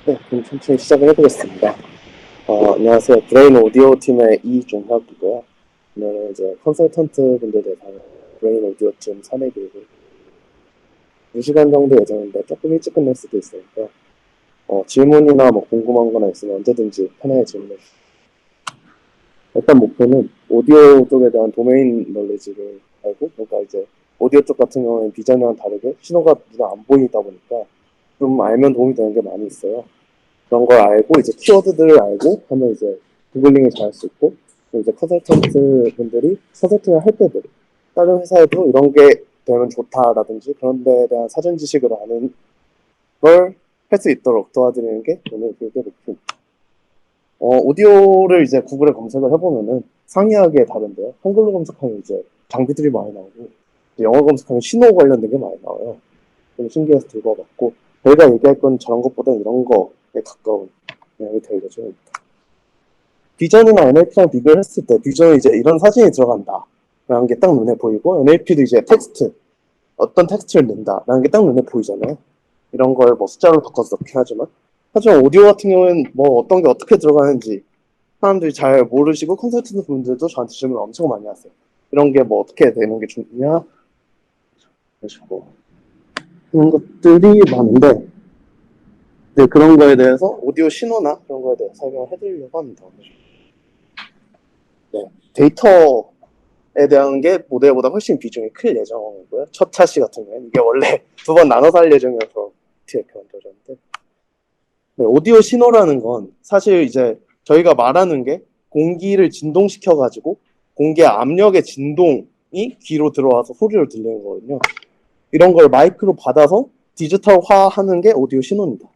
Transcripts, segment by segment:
네, 그럼 천천히 시작을 해보겠습니다. 안녕하세요. 브레인 오디오 팀의 이종혁이고요. 오늘은 이제 컨설턴트 분들 대상 브레인 오디오 팀 사내 교육을 2시간 정도 예정인데 조금 일찍 끝낼 수도 있으니까 질문이나 뭐 궁금한 거나 있으면 언제든지 편하게 질문해 주세요. 일단 목표는 오디오 쪽에 대한 도메인 널리지를 알고, 그러니까 이제 오디오 쪽 같은 경우에는 비전이랑 다르게 신호가 눈에 안 보이다 보니까 좀 알면 도움이 되는 게 많이 있어요. 그런 걸 알고 이제 키워드들을 알고 하면 이제 구글링을 잘 할 수 있고, 이제 컨설턴트 분들이 컨설팅을 할 때도 다른 회사에도 이런 게 되면 좋다라든지 그런 데에 대한 사전 지식을 아는 걸 할 수 있도록 도와드리는 게 오늘 교육의 목표입니다. 오디오를 이제 구글에 검색을 해보면은 상이하게 다른데요. 한글로 검색하면 이제 장비들이 많이 나오고, 영어 검색하면 신호 관련된 게 많이 나와요. 좀 신기해서 들고 와봤고, 저희가 얘기할 건 저런 것보다 이런 거에 가까운 내용이 될 예정입니다. 비전이나 NLP랑 비교를 했을 때 비전은 이제 이런 사진이 들어간다 라는 게 딱 눈에 보이고, NLP도 이제 텍스트, 어떤 텍스트를 넣는다 라는 게 딱 눈에 보이잖아요. 이런 걸 뭐 숫자로 바꿔서 넣긴 하지만 오디오 같은 경우는 뭐 어떤 게 어떻게 들어가는지 사람들이 잘 모르시고, 컨설턴트 분들도 저한테 질문을 엄청 많이 하세요. 이런 게 뭐 어떻게 되는 게 좋냐, 그런 것들이 많은데, 네, 그런 거에 대해서 오디오 신호나 그런 거에 대해서 설명을 해드리려고 합니다. 네, 데이터에 대한 게 모델보다 훨씬 비중이 클 예정이고요. 첫 차시 같은 경우는 이게 원래 2번 나눠서 할 예정이어서 이렇게 만들어졌는데, 네, 오디오 신호라는 건 사실 이제 저희가 말하는 게 공기를 진동시켜가지고 공기의 압력의 진동이 귀로 들어와서 소리를 들리는 거거든요. 이런 걸 마이크로 받아서 디지털화하는 게 오디오 신호입니다.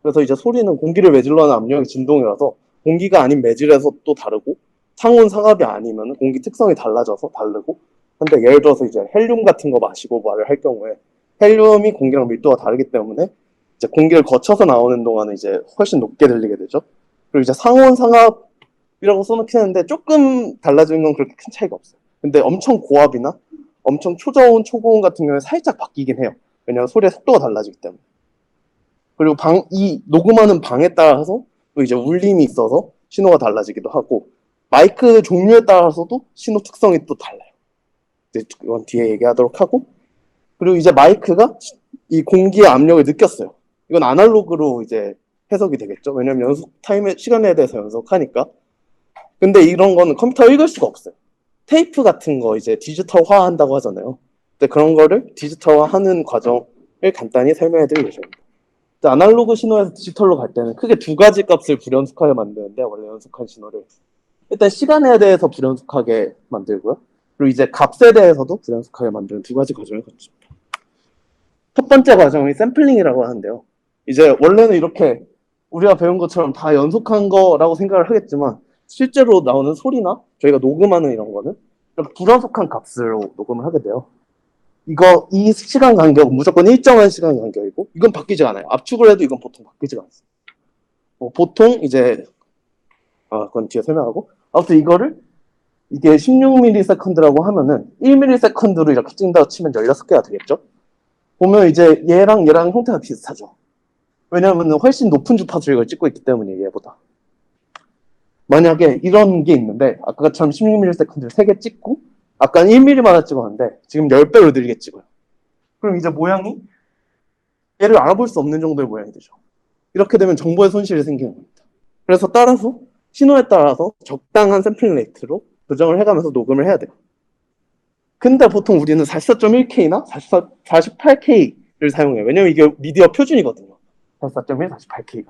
그래서 이제 소리는 공기를 매질러 하는 압력의 진동이라서 공기가 아닌 매질에서 또 다르고, 상온 상압이 아니면 공기 특성이 달라져서 다르고. 근데 예를 들어서 이제 헬륨 같은 거 마시고 말을 할 경우에 헬륨이 공기랑 밀도가 다르기 때문에 이제 공기를 거쳐서 나오는 동안은 이제 훨씬 높게 들리게 되죠. 그리고 이제 상온 상압이라고 써놓긴 했는데 조금 달라지는 건 그렇게 큰 차이가 없어요. 근데 엄청 고압이나 엄청 초저온, 초고온 같은 경우에 살짝 바뀌긴 해요. 왜냐하면 소리의 속도가 달라지기 때문에. 그리고 이 녹음하는 방에 따라서 또 이제 울림이 있어서 신호가 달라지기도 하고, 마이크 종류에 따라서도 신호 특성이 또 달라요. 이제 이건 뒤에 얘기하도록 하고, 그리고 이제 마이크가 이 공기의 압력을 느꼈어요. 이건 아날로그로 이제 해석이 되겠죠. 왜냐면 연속 타임의 시간에 대해서 연속하니까. 근데 이런 거는 컴퓨터 읽을 수가 없어요. 테이프 같은 거 이제 디지털화 한다고 하잖아요. 근데 그런 거를 디지털화 하는 과정을 간단히 설명해 드릴 예정입니다. 아날로그 신호에서 디지털로 갈 때는 크게 두 가지 값을 불연속하게 만드는데, 원래 연속한 신호를 일단 시간에 대해서 불연속하게 만들고요. 그리고 이제 값에 대해서도 불연속하게 만드는 두 가지 과정을 거칩니다. 첫 번째 과정이 샘플링이라고 하는데요. 이제 원래는 이렇게 우리가 배운 것처럼 다 연속한 거라고 생각을 하겠지만, 실제로 나오는 소리나 저희가 녹음하는 이런 거는 이렇게 불연속한 값으로 녹음을 하게 돼요. 이 시간 간격 무조건 일정한 시간 간격이고, 이건 바뀌지 않아요. 압축을 해도 이건 보통 바뀌지 않습니다. 보통 이제 그건 뒤에 설명하고, 아무튼 이게 16ms라고 하면은 1ms로 이렇게 찍는다고 치면 16개가 되겠죠. 보면 이제 얘랑 형태가 비슷하죠. 왜냐하면 훨씬 높은 주파수를 이걸 찍고 있기 때문에 얘보다. 만약에 이런 게 있는데, 아까처럼 16ms를 3개 찍고 아까는 1mm마다 찍었는데 지금 10배로 느리게 찍어요. 그럼 이제 모양이 얘를 알아볼 수 없는 정도의 모양이 되죠. 이렇게 되면 정보의 손실이 생기는 겁니다. 그래서 따라서 신호에 따라서 적당한 샘플링 레이트로 조정을 해가면서 녹음을 해야 돼요. 근데 보통 우리는 44.1K나 48K를 사용해요. 왜냐면 이게 미디어 표준이거든요. 44.1, 48K가.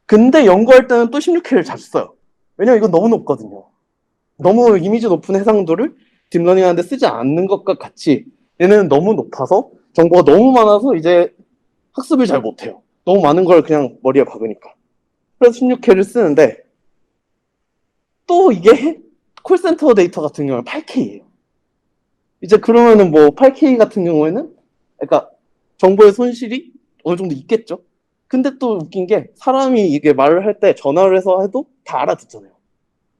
근데 연구할 때는 또 16K를 자주 써요. 왜냐면 이건 너무 높거든요. 너무 이미지 높은 해상도를 딥러닝 하는데 쓰지 않는 것과 같이 얘는 너무 높아서 정보가 너무 많아서 이제 학습을 잘 못해요. 너무 많은 걸 그냥 머리에 박으니까. 그래서 16K를 쓰는데, 또 이게 콜센터 데이터 같은 경우는 8K예요. 이제 그러면은 뭐 8K 같은 경우에는 그러니까 정보의 손실이 어느 정도 있겠죠. 근데 또 웃긴 게, 사람이 이게 말을 할 때 전화를 해서 해도 다 알아듣잖아요.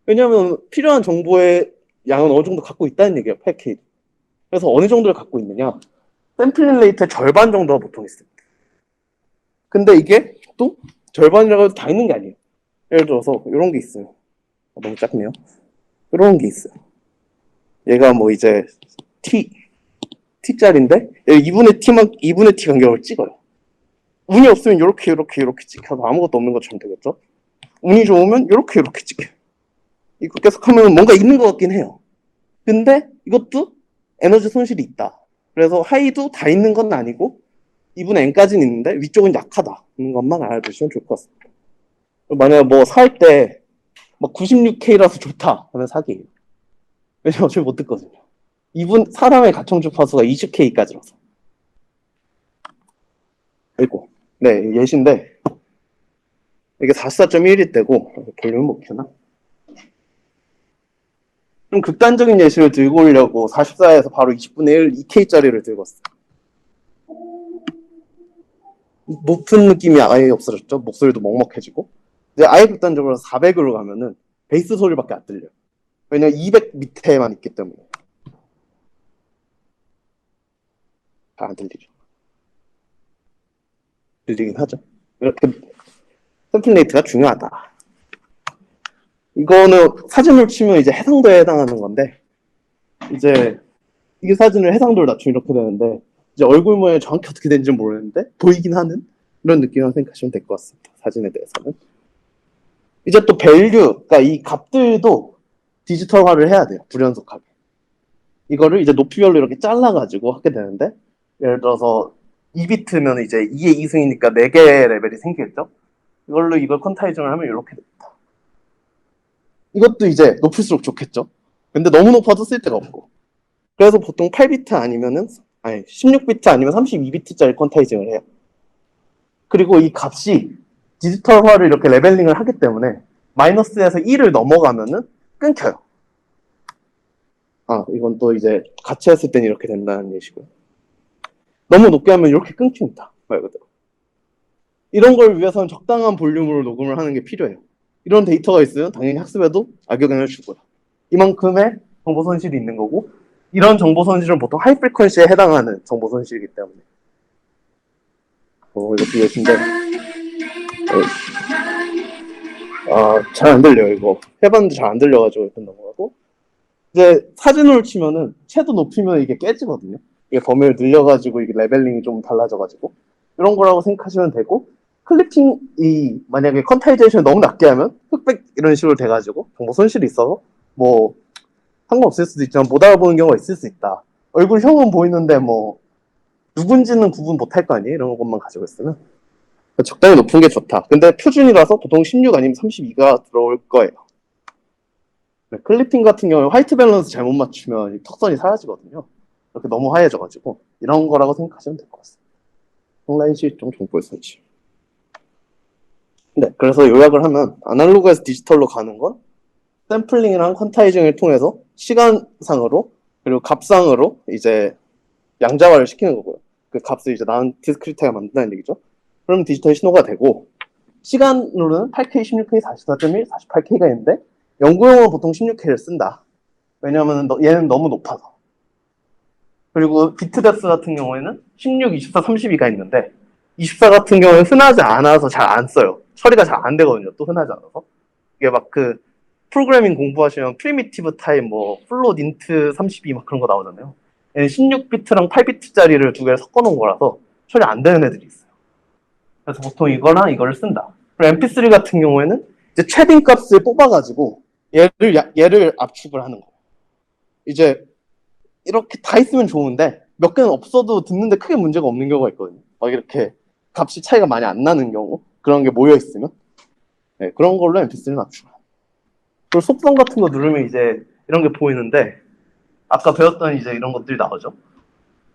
왜냐하면 필요한 정보의 양은 어느 정도 갖고 있다는 얘기예요, 8K. 그래서 어느 정도를 갖고 있느냐, 샘플링 레이트의 절반 정도가 보통 있습니다. 근데 이게 또 절반이라고 해도 다 있는 게 아니에요. 예를 들어서 이런 게 있어요. 너무 작네요. 이런 게 있어요. 얘가 뭐 이제 T짜리인데 2분의 T 간격을 찍어요. 운이 없으면 이렇게 찍혀서 아무것도 없는 것처럼 되겠죠? 운이 좋으면 이렇게 찍혀요. 이거 계속 하면 뭔가 있는 것 같긴 해요. 근데 이것도 에너지 손실이 있다. 그래서 하이도 다 있는 건 아니고 2분의 n까지는 있는데 위쪽은 약하다. 이런 것만 알아두시면 좋을 것 같습니다. 만약에 뭐 살 때 막 96K라서 좋다 하면 사기예요. 왜냐면 어차피 못 듣거든요. 사람의 가청 주파수가 20K까지라서. 그리고 네, 예시인데 이게 44.1일 때고 볼륨 못 켜나? 좀 극단적인 예시를 들고 오려고 44에서 바로 20분의 1 2K짜리를 들고 왔어요. 높은 느낌이 아예 없어졌죠. 목소리도 먹먹해지고. 이제 아예 극단적으로 400으로 가면은 베이스 소리밖에 안 들려요. 왜냐면 200 밑에만 있기 때문에. 잘 안 들리죠. 들리긴 하죠. 이렇게 샘플 레이트가 중요하다. 이거는 사진을 치면 이제 해상도에 해당하는 건데, 이제 이게 사진을 해상도를 낮추면 이렇게 되는데, 이제 얼굴 모양이 정확히 어떻게 되는지 모르는데 보이긴 하는 이런 느낌이라고 생각하시면 될 것 같습니다. 사진에 대해서는. 이제 또 밸류, 그러니까 이 값들도 디지털화를 해야 돼요. 불연속하게. 이거를 이제 높이별로 이렇게 잘라가지고 하게 되는데, 예를 들어서 2비트면 이제 2의 2승이니까 4개의 레벨이 생기겠죠? 이걸 퀀타이징을 하면 이렇게 됩니다. 이것도 이제 높일수록 좋겠죠? 근데 너무 높아도 쓸 데가 없고. 그래서 보통 8비트 아니면은, 16비트 아니면 32비트짜리 퀀타이징을 해요. 그리고 이 값이 디지털화를 이렇게 레벨링을 하기 때문에 마이너스에서 1을 넘어가면은 끊겨요. 이건 또 이제 같이 했을 땐 이렇게 된다는 예시고요. 너무 높게 하면 이렇게 끊깁니다. 말 그대로. 이런 걸 위해서는 적당한 볼륨으로 녹음을 하는 게 필요해요. 이런 데이터가 있으면 당연히 학습에도 악영향을 주고요. 이만큼의 정보 손실이 있는 거고, 이런 정보 손실은 보통 하이 프리퀀시에 해당하는 정보 손실이기 때문에. 이것도 예시인데. 잘 안 들려요, 이거. 해봤는데 잘 안 들려가지고 일단 넘어가고. 이제 사진으로 치면은 채도 높이면 이게 깨지거든요. 이게 범위를 늘려가지고 이게 레벨링이 좀 달라져가지고. 이런 거라고 생각하시면 되고, 클리핑이 만약에 퀀타이제이션을 너무 낮게 하면 흑백 이런 식으로 돼가지고 정보 손실이 있어서 뭐 상관없을 수도 있지만 못 알아보는 경우가 있을 수 있다. 얼굴형은 보이는데 뭐 누군지는 구분 못할 거 아니에요? 이런 것만 가지고 있으면. 적당히 높은 게 좋다. 근데 표준이라서 보통 16 아니면 32가 들어올 거예요. 네, 클리핑 같은 경우에 화이트 밸런스 잘못 맞추면 턱선이 사라지거든요. 이렇게 너무 하얘져가지고 이런 거라고 생각하시면 될 것 같습니다. 온라인 실종 정보의 손실. 네, 그래서 요약을 하면 아날로그에서 디지털로 가는 건 샘플링이랑 퀀타이징을 통해서 시간상으로 그리고 값상으로 이제 양자화를 시키는 거고요. 그 값을 이제 나은 디스크리트가 만든다는 얘기죠. 그럼 디지털 신호가 되고 시간으로는 8K, 16K, 44.1, 48K가 있는데 연구용은 보통 16K를 쓴다. 왜냐하면 얘는 너무 높아서. 그리고 비트 데스 같은 경우에는 16, 24, 32가 있는데 24 같은 경우는 흔하지 않아서 잘 안 써요. 처리가 잘 안 되거든요. 또 흔하지 않아서. 이게 막 프로그래밍 공부하시면 프리미티브 타입, 플롯 인트 32 막 그런 거 나오잖아요. 16비트랑 8비트짜리를 두 개를 섞어놓은 거라서 처리 안 되는 애들이 있어요. 그래서 보통 이거랑 이거를 쓴다. 그리고 MP3 같은 경우에는 이제 최딩 값을 뽑아가지고 얘를 압축을 하는 거예요. 이제 이렇게 다 있으면 좋은데 몇 개는 없어도 듣는데 크게 문제가 없는 경우가 있거든요. 막 이렇게 값이 차이가 많이 안 나는 경우, 그런 게 모여 있으면 그런 걸로 MP3는 압축을. 그리고 속성 같은 거 누르면 이제 이런 게 보이는데 아까 배웠던 이제 이런 것들이 나오죠.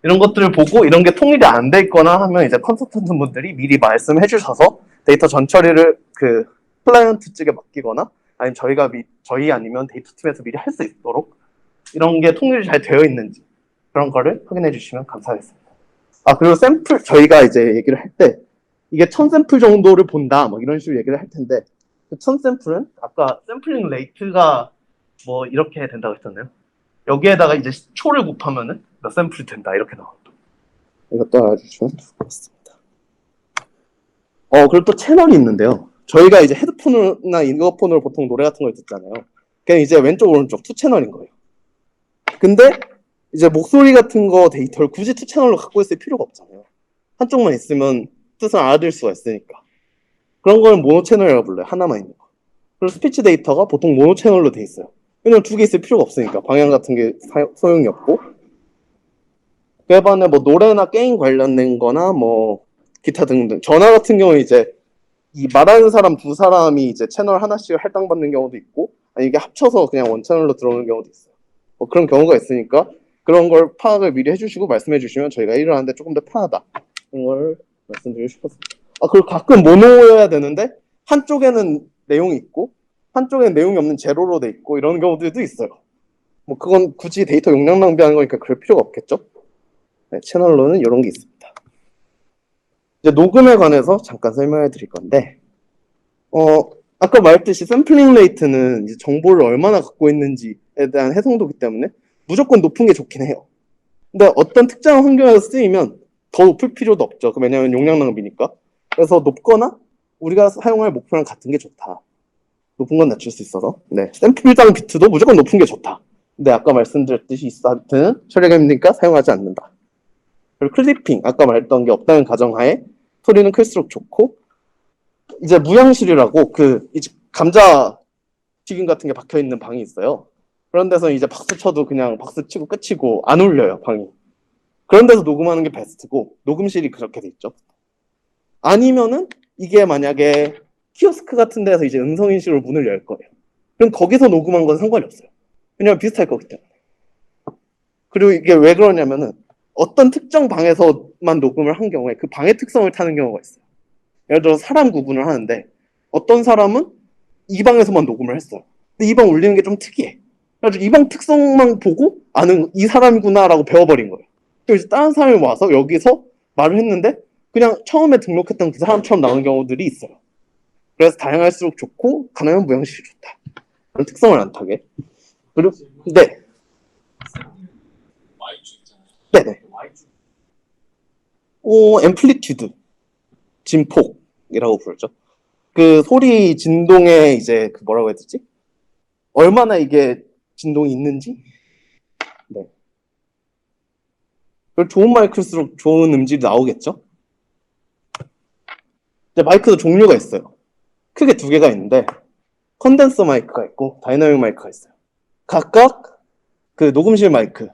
이런 것들을 보고 이런 게 통일이 안 돼 있거나 하면 이제 컨설턴트 분들이 미리 말씀해 주셔서 데이터 전처리를 클라이언트 측에 맡기거나 아니면 저희 아니면 데이터 팀에서 미리 할 수 있도록 이런 게 통일이 잘 되어 있는지 그런 거를 확인해 주시면 감사하겠습니다. 그리고 샘플 저희가 이제 얘기를 할 때 이게 1000샘플 정도를 본다 뭐 이런 식으로 얘기를 할 텐데 그 1000샘플은 아까 샘플링 레이트가 뭐 이렇게 된다고 했잖아요. 여기에다가 이제 초를 곱하면은 몇 샘플이 된다 이렇게 나옵니다. 이것도 알아주시면 좋겠습니다. 그리고 또 채널이 있는데요. 저희가 이제 헤드폰이나 이어폰으로 보통 노래 같은 걸 듣잖아요. 그냥 이제 왼쪽, 오른쪽 투 채널인 거예요. 근데 이제 목소리 같은 거 데이터를 굳이 투 채널로 갖고 있을 필요가 없잖아요. 한쪽만 있으면 뜻을 알아들을 수가 있으니까. 그런 걸 모노 채널이라고 불러요. 하나만 있는 거. 그리고 스피치 데이터가 보통 모노 채널로 돼 있어요. 왜냐면 두 개 있을 필요가 없으니까. 방향 같은 게 소용이 없고. 그에 반해 뭐 노래나 게임 관련된 거나 뭐 기타 등등. 전화 같은 경우는 이제 이 말하는 사람 두 사람이 이제 채널 하나씩 할당받는 경우도 있고, 아니 이게 합쳐서 그냥 원 채널로 들어오는 경우도 있어요. 뭐 그런 경우가 있으니까 그런 걸 파악을 미리 해주시고 말씀해 주시면 저희가 일을 하는데 조금 더 편하다. 이런 걸 말씀드리고 싶었습니다. 그리고 가끔 모노여야 되는데 한쪽에는 내용이 있고 한쪽에는 내용이 없는 제로로 돼 있고 이런 경우들도 있어요. 뭐 그건 굳이 데이터 용량 낭비하는 거니까 그럴 필요가 없겠죠. 네, 채널로는 이런 게 있습니다. 이제 녹음에 관해서 잠깐 설명해 드릴 건데, 아까 말했듯이 샘플링 레이트는 이제 정보를 얼마나 갖고 있는지에 대한 해석도기 때문에 무조건 높은 게 좋긴 해요. 근데 어떤 특정한 환경에서 쓰이면 더 높을 필요도 없죠. 왜냐하면 용량 낭비니까. 그래서 높거나 우리가 사용할 목표랑 같은 게 좋다. 높은 건 낮출 수 있어서. 네, 샘플당 비트도 무조건 높은 게 좋다. 근데 아까 말씀드렸듯이 이 사이트는 처리가 힘드니까 사용하지 않는다. 그리고 클리핑, 아까 말했던 게 없다는 가정하에 소리는 클수록 좋고, 이제 무향실이라고 이제 감자 튀김 같은 게 박혀 있는 방이 있어요. 그런 데서 이제 박수 쳐도 그냥 박수 치고 끝이고 안 울려요, 방이. 그런 데서 녹음하는 게 베스트고, 녹음실이 그렇게 돼 있죠. 아니면은 이게 만약에 키오스크 같은 데서 이제 음성인식으로 문을 열 거예요. 그럼 거기서 녹음한 건 상관이 없어요. 왜냐면 비슷할 거기 때문에. 그리고 이게 왜 그러냐면은 어떤 특정 방에서만 녹음을 한 경우에 그 방의 특성을 타는 경우가 있어요. 예를 들어 사람 구분을 하는데 어떤 사람은 이 방에서만 녹음을 했어요. 근데 이 방 울리는 게 좀 특이해. 그래서 이 방 특성만 보고 아는 이 사람이구나라고 배워버린 거예요. 그리고 이제 다른 사람이 와서 여기서 말을 했는데 그냥 처음에 등록했던 그 사람처럼 나오는 경우들이 있어요. 그래서 다양할수록 좋고 가능하면 무형식이 좋다. 그런 특성을 안 타게. 그리고 네. 네네. 앰플리튜드, 진폭이라고 부르죠. 그 소리 진동에 이제 뭐라고 해야 되지? 얼마나 이게 진동이 있는지? 네. 좋은 마이크일수록 좋은 음질이 나오겠죠? 이제 마이크도 종류가 있어요. 크게 두 개가 있는데 컨덴서 마이크가 있고 다이나믹 마이크가 있어요. 각각 그 녹음실 마이크,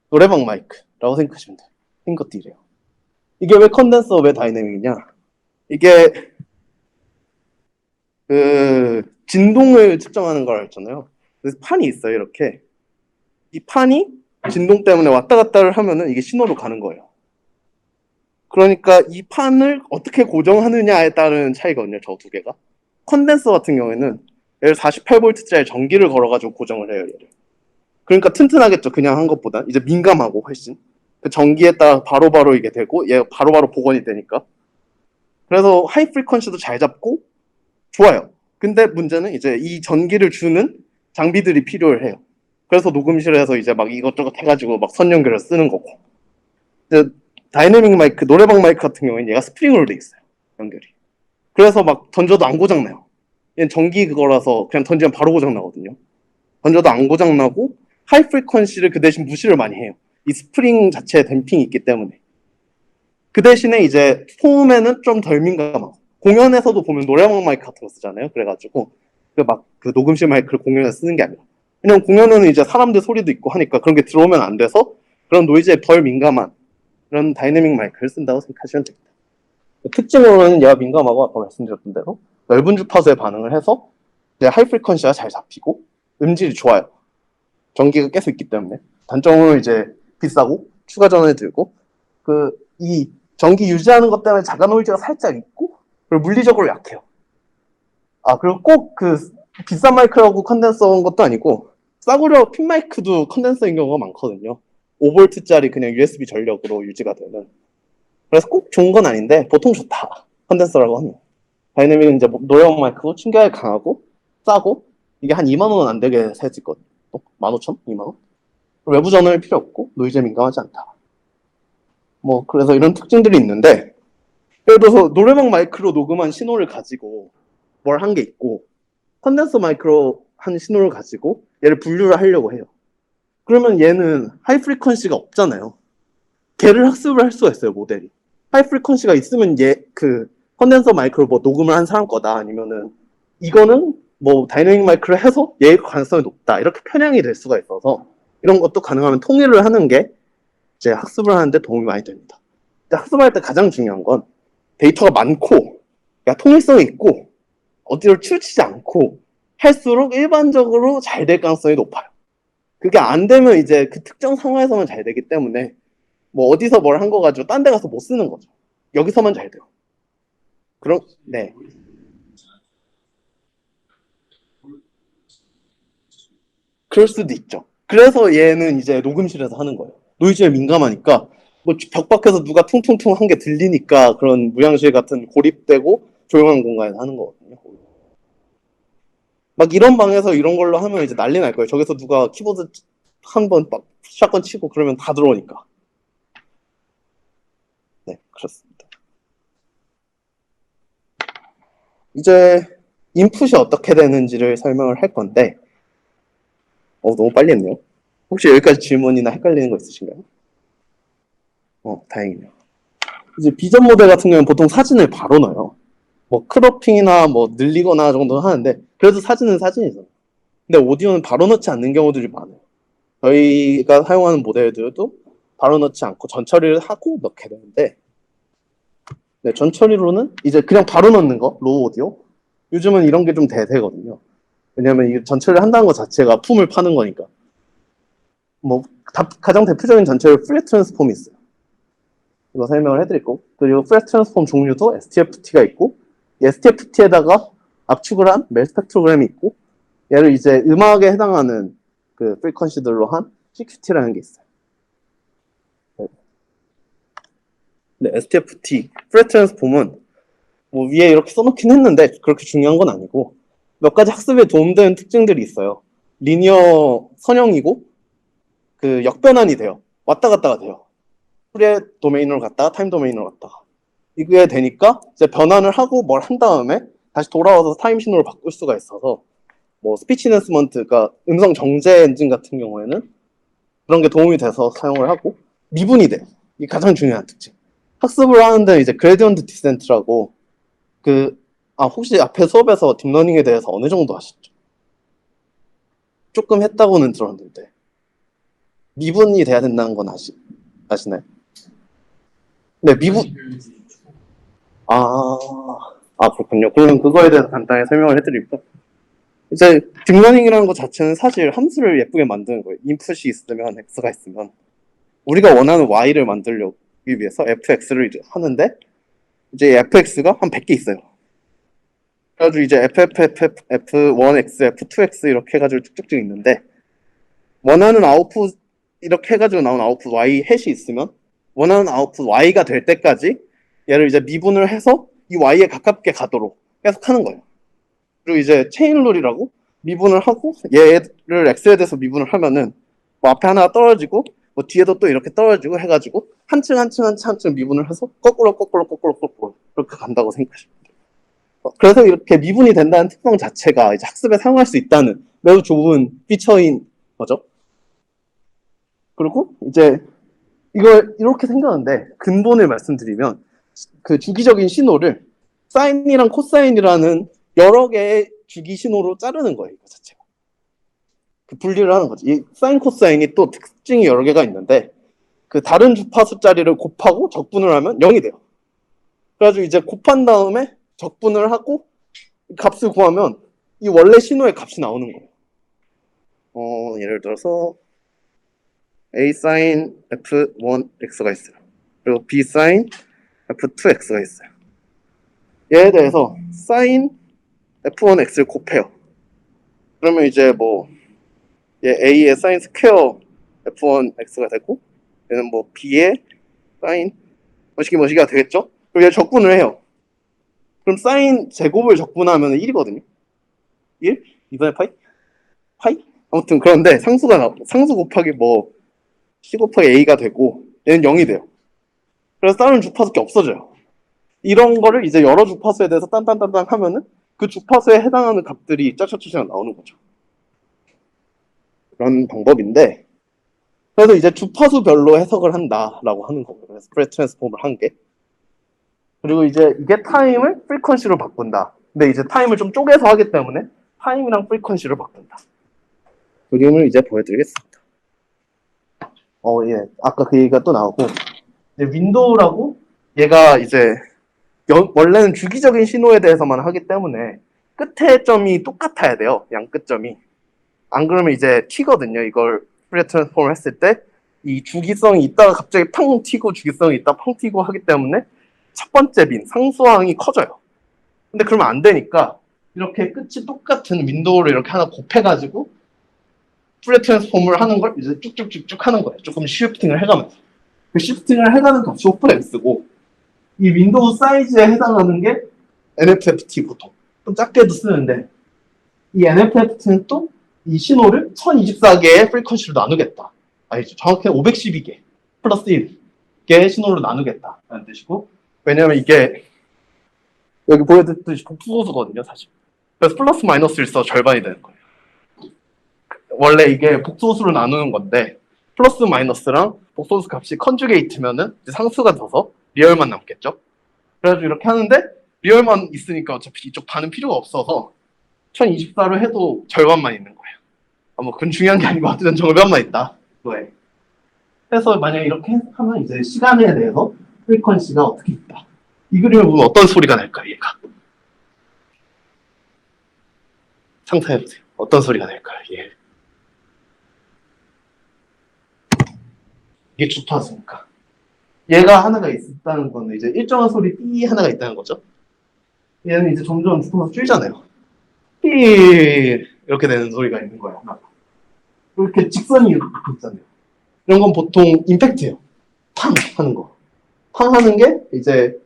노래방 마이크라고 생각하시면 돼요. 것들이래요. 이게 왜 컨덴서, 왜 다이내믹이냐? 이게 그 진동을 측정하는 걸 했잖아요. 그래서 판이 있어요, 이렇게. 이 판이 진동 때문에 왔다 갔다를 하면은 이게 신호로 가는 거예요. 그러니까 이 판을 어떻게 고정하느냐에 따른 차이거든요, 저 두 개가. 컨덴서 같은 경우에는 얘를 48V짜리 전기를 걸어가지고 고정을 해요, 얘를. 그러니까 튼튼하겠죠, 그냥 한 것보다. 이제 민감하고 훨씬. 그 전기에 따라 바로바로 이게 되고 얘가 바로바로 복원이 되니까. 그래서 하이 프리퀀시도 잘 잡고 좋아요. 근데 문제는 이제 이 전기를 주는 장비들이 필요해요. 그래서 녹음실에서 이제 막 이것저것 해가지고 막 선 연결을 쓰는 거고. 이제 다이내믹 마이크, 노래방 마이크 같은 경우에는 얘가 스프링으로 돼 있어요, 연결이. 그래서 막 던져도 안 고장나요. 얘는 전기 그거라서 그냥 던지면 바로 고장나거든요. 던져도 안 고장나고 하이 프리퀀시를 그 대신 무시를 많이 해요. 이 스프링 자체에 댐핑이 있기 때문에. 그 대신에 이제 소음에는 좀 덜 민감하고, 공연에서도 보면 노래방 마이크 같은 거 쓰잖아요. 그래가지고 그 녹음실 마이크를 공연에서 쓰는 게 아니라, 왜냐면 공연에는 이제 사람들 소리도 있고 하니까 그런 게 들어오면 안 돼서 그런 노이즈에 덜 민감한 그런 다이내믹 마이크를 쓴다고 생각하시면 됩니다. 특징으로는 얘가 민감하고 아까 말씀드렸던 대로 넓은 주파수에 반응을 해서 이제 하이 프리퀀시가 잘 잡히고 음질이 좋아요. 전기가 계속 있기 때문에. 단점은 이제 비싸고 추가 전원이 들고 이 전기 유지하는 것 때문에 자가 노이즈가 살짝 있고, 그리고 물리적으로 약해요. 그리고 꼭 비싼 마이크라고 컨덴서인 것도 아니고 싸구려 핀 마이크도 컨덴서인 경우가 많거든요. 5V짜리 그냥 USB 전력으로 유지가 되는. 그래서 꼭 좋은 건 아닌데 보통 좋다, 컨덴서라고 하면. 다이내믹은 이제 노래방 마이크고 충격이 강하고 싸고, 이게 한 2만 원 안 되게 세지거든요. 15,000? 2만 원? 외부 전원이 필요 없고 노이즈에 민감하지 않다. 뭐 그래서 이런 특징들이 있는데, 예를 들어서 노래방 마이크로 녹음한 신호를 가지고 뭘 한 게 있고 컨덴서 마이크로 한 신호를 가지고 얘를 분류를 하려고 해요. 그러면 얘는 하이 프리퀀시가 없잖아요. 걔를 학습을 할 수가 있어요, 모델이. 하이 프리퀀시가 있으면 얘 그 컨덴서 마이크로 뭐 녹음을 한 사람 거다, 아니면은 이거는 뭐 다이내믹 마이크로 해서 얘의 가능성이 높다, 이렇게 편향이 될 수가 있어서 이런 것도 가능하면 통일을 하는 게 이제 학습을 하는데 도움이 많이 됩니다. 학습할 때 가장 중요한 건 데이터가 많고, 그러니까 통일성이 있고, 어디로 치우치지 않고 할수록 일반적으로 잘 될 가능성이 높아요. 그게 안 되면 이제 그 특정 상황에서만 잘 되기 때문에 뭐 어디서 뭘 한 거 가지고 딴 데 가서 못 쓰는 거죠. 여기서만 잘 돼요. 그럼 네. 그럴 수도 있죠. 그래서 얘는 이제 녹음실에서 하는 거예요. 노이즈에 민감하니까 뭐 벽 밖에서 누가 퉁퉁퉁 한 게 들리니까 그런 무향실 같은 고립되고 조용한 공간에서 하는 거거든요. 막 이런 방에서 이런 걸로 하면 이제 난리 날 거예요. 저기서 누가 키보드 한 번 막 샷건 치고 그러면 다 들어오니까. 네, 그렇습니다. 이제 인풋이 어떻게 되는지를 설명을 할 건데, 너무 빨리 했네요. 혹시 여기까지 질문이나 헷갈리는 거 있으신가요? 다행이네요. 이제 비전 모델 같은 경우는 보통 사진을 바로 넣어요. 뭐 크로핑이나 뭐 늘리거나 정도는 하는데, 그래도 사진은 사진이죠. 근데 오디오는 바로 넣지 않는 경우들이 많아요. 저희가 사용하는 모델들도 바로 넣지 않고 전처리를 하고 넣게 되는데, 네, 전처리로는 이제 그냥 바로 넣는 거, 로우 오디오. 요즘은 이런 게 좀 대세거든요. 왜냐면 이 전처리를 한다는 것 자체가 품을 파는 거니까. 뭐 가장 대표적인 전처리 플랫 트랜스폼이 있어요. 이거 설명을 해드리고, 그리고 플랫 트랜스폼 종류도 STFT가 있고, STFT에다가 압축을 한 멜 스펙트로그램이 있고, 얘를 이제 음악에 해당하는 그 프리퀀시들로 한 CQT라는 게 있어요. 네, STFT 플랫 트랜스폼은 뭐 위에 이렇게 써놓긴 했는데 그렇게 중요한 건 아니고, 몇 가지 학습에 도움되는 특징들이 있어요. 리니어 선형이고 그 역변환이 돼요. 왔다 갔다가 돼요. 프리의 도메인으로 갔다가 타임 도메인으로 갔다가. 이게 되니까 이제 변환을 하고 뭘 한 다음에 다시 돌아와서 타임 신호를 바꿀 수가 있어서, 뭐 스피치 인핸스먼트가 음성 정제 엔진 같은 경우에는 그런 게 도움이 돼서 사용을 하고, 미분이 돼요. 이게 가장 중요한 특징. 학습을 하는데 이제 그레디언트 디센트라고, 혹시 앞에 수업에서 딥러닝에 대해서 어느 정도 아시죠? 조금 했다고는 들었는데, 미분이 돼야 된다는 건 아시나요? 네, 미분. 그렇군요. 그럼 그거에 대해서 간단히 설명을 해드릴게요. 이제 딥러닝이라는 것 자체는 사실 함수를 예쁘게 만드는 거예요. 인풋이 있으면 x가 있으면 우리가 원하는 y를 만들기 위해서 fx를 하는데, 이제 fx가 한 100개 있어요. 그래가지고 이제 f1x, f2x 이렇게 해가지고 쭉쭉쭉 있는데, 원하는 아웃풋 이렇게 해가지고 나온 아웃풋 y 햇이 있으면 원하는 아웃풋 y가 될 때까지 얘를 이제 미분을 해서 이 y에 가깝게 가도록 계속 하는 거예요. 그리고 이제 체인룰이라고, 미분을 하고 얘를 x에 대해서 미분을 하면은 뭐 앞에 하나가 떨어지고 뭐 뒤에도 또 이렇게 떨어지고 해가지고 한층 미분을 해서 거꾸로 이렇게 간다고 생각하시면 돼요. 그래서 이렇게 미분이 된다는 특성 자체가 이제 학습에 사용할 수 있다는 매우 좋은 피처인 거죠. 그리고 이제 이걸 이렇게 생각하는데, 근본을 말씀드리면 그 주기적인 신호를 사인이랑 코사인이라는 여러 개의 주기 신호로 자르는 거예요. 이거 자체가. 그 분리를 하는 거지. 이 사인 코사인이 또 특징이 여러 개가 있는데, 그 다른 주파수짜리를 곱하고 적분을 하면 0이 돼요. 그래가지고 이제 곱한 다음에 적분을 하고 값을 구하면 이 원래 신호의 값이 나오는 거예요. 예를 들어서 A sin F1X가 있어요. 그리고 B sin F2X가 있어요. 얘에 대해서 sin F1X를 곱해요. 그러면 이제 뭐 얘 A의 sin 스퀘어 F1X가 되고, 얘는 뭐 B의 sin 뭐시기가 되겠죠? 그리고 얘 적분을 해요. 그럼 sin 제곱을 적분하면 1이거든요. 1? 2분의 파이? 파이? 아무튼 그런데 상수 곱하기 뭐 C 곱하기 A가 되고, 얘는 0이 돼요. 그래서 다른 주파수가 없어져요. 이런 거를 이제 여러 주파수에 대해서 딴딴딴딴 하면은 그 주파수에 해당하는 값들이 짜차차차 나오는 거죠. 그런 방법인데, 그래서 이제 주파수별로 해석을 한다라고 하는 거고요. 그래서 스프레드 트랜스폼을 한 게. 그리고 이제 이게 타임을 프리퀀시로 바꾼다. 근데 이제 타임을 좀 쪼개서 하기 때문에 타임이랑 프리퀀시를 바꾼다. 그림을 이제 보여드리겠습니다. 예. 아까 그 얘기가 또 나오고, 이제 윈도우라고 얘가 이제 원래는 주기적인 신호에 대해서만 하기 때문에 끝의 점이 똑같아야 돼요. 양 끝점이. 안 그러면 이제 튀거든요. 이걸 프리드 트랜스폼을 했을 때 이 주기성이 있다가 갑자기 팡 튀고 주기성이 있다 팡 튀고 하기 때문에 첫 번째 빈 상수항이 커져요. 근데 그러면 안 되니까 이렇게 끝이 똑같은 윈도우를 이렇게 하나 곱해가지고 프리드 트랜스폼을 하는 걸 이제 쭉쭉쭉쭉 하는 거예요. 조금 쉬프팅을 해가면서. 그 쉬프팅을 해가는 값이 오픈 X고 이 윈도우 사이즈에 해당하는 게 NFFT 보통 좀 작게도 쓰는데 이 NFFT는 또 이 신호를 1024개의 프리퀀시로 나누겠다. 아니죠. 정확히는 512개 플러스 1개의 신호로 나누겠다라는 뜻이고 왜냐면 이게 여기 보여드렸듯이 복수소수거든요, 사실. 그래서 플러스 마이너스 1서 절반이 되는 거예요. 원래 이게 복수소수로 나누는 건데 플러스 마이너스랑 복소수 값이 컨주게이트면은 상수가 돼서 리얼만 남겠죠. 그래가지고 이렇게 하는데 리얼만 있으니까 어차피 이쪽 반은 필요가 없어서 1024로 해도 절반만 있는 거예요. 뭐 그건 중요한 게 아니고 어쨌든 절반만 있다. 네. 그래서 만약에 이렇게 하면 이제 시간에 대해서 프리퀀시가 어떻게 있다. 이 그림을 보면 어떤 소리가 날까요, 얘가? 상상해보세요. 어떤 소리가 날까요, 얘? 이게 주파수니까. 얘가 하나가 있다는 건 이제 일정한 소리 삐 하나가 있다는 거죠. 얘는 이제 점점 주파수 줄잖아요. 삐 이렇게 되는 소리가 있는 거예요. 이렇게 직선이 이렇게 있잖아요. 이런 건 보통 임팩트예요. 팡 하는 거. 팡 하는 게 이제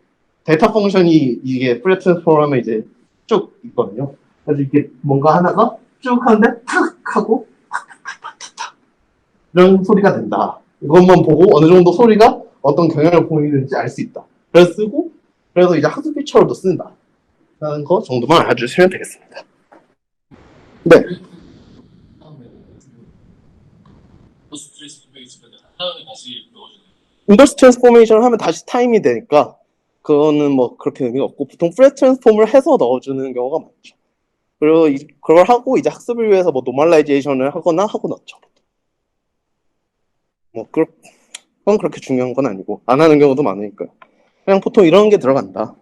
데이터 펑션이 이게 프리드 트랜스폼 하면 이제 쭉 있거든요. 그래서 이게 뭔가 하나가 쭉 하는데 탁 하고 탁탁탁탁탁 이런 소리가 된다. 이것만 보고 어느 정도 소리가 어떤 경향을 보이는지 알 수 있다. 그래서 쓰고 그래서 이제 학습 피처로도 쓴다. 라는 거 정도만 알아주시면 되겠습니다. 네. 인버스 트랜스포메이션을 하면 다시 타임이 되니까 그거는 뭐 그렇게 의미가 없고 보통 프레드 트랜스폼을 해서 넣어주는 경우가 많죠. 그리고 그걸 하고 이제 학습을 위해서 뭐 노멀라이제이션을 하거나 하고 넣죠. 뭐 그건 그렇게 중요한 건 아니고 안 하는 경우도 많으니까요. 그냥 보통 이런 게 들어간다.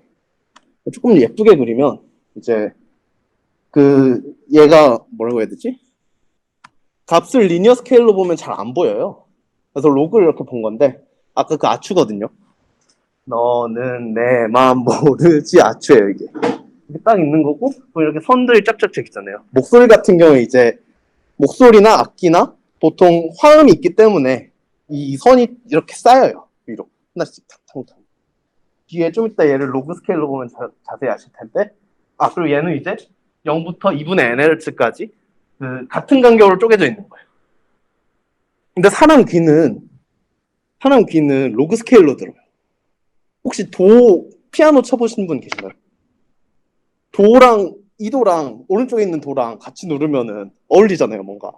조금 예쁘게 그리면 이제 얘가 뭐라고 해야 되지? 값을 리니어 스케일로 보면 잘 안 보여요. 그래서 로그를 이렇게 본 건데 아까 그 아추거든요. 너는 내 마음 모르지 아추예요 이게. 이렇게 딱 있는 거고 이렇게 선들이 짝짝짝 있잖아요. 목소리 같은 경우에 이제 목소리나 악기나 보통 화음이 있기 때문에 이 선이 이렇게 쌓여요. 위로 하나씩 탕탕탕. 뒤에 좀 이따 얘를 로그 스케일로 보면 자세히 아실 텐데 그리고 얘는 이제 0부터 2분의 nHz까지 같은 간격으로 쪼개져 있는 거예요. 근데 사람 귀는 로그 스케일로 들어요. 혹시 피아노 쳐보신 분 계시나요? 도랑 이도랑 오른쪽에 있는 도랑 같이 누르면은 어울리잖아요, 뭔가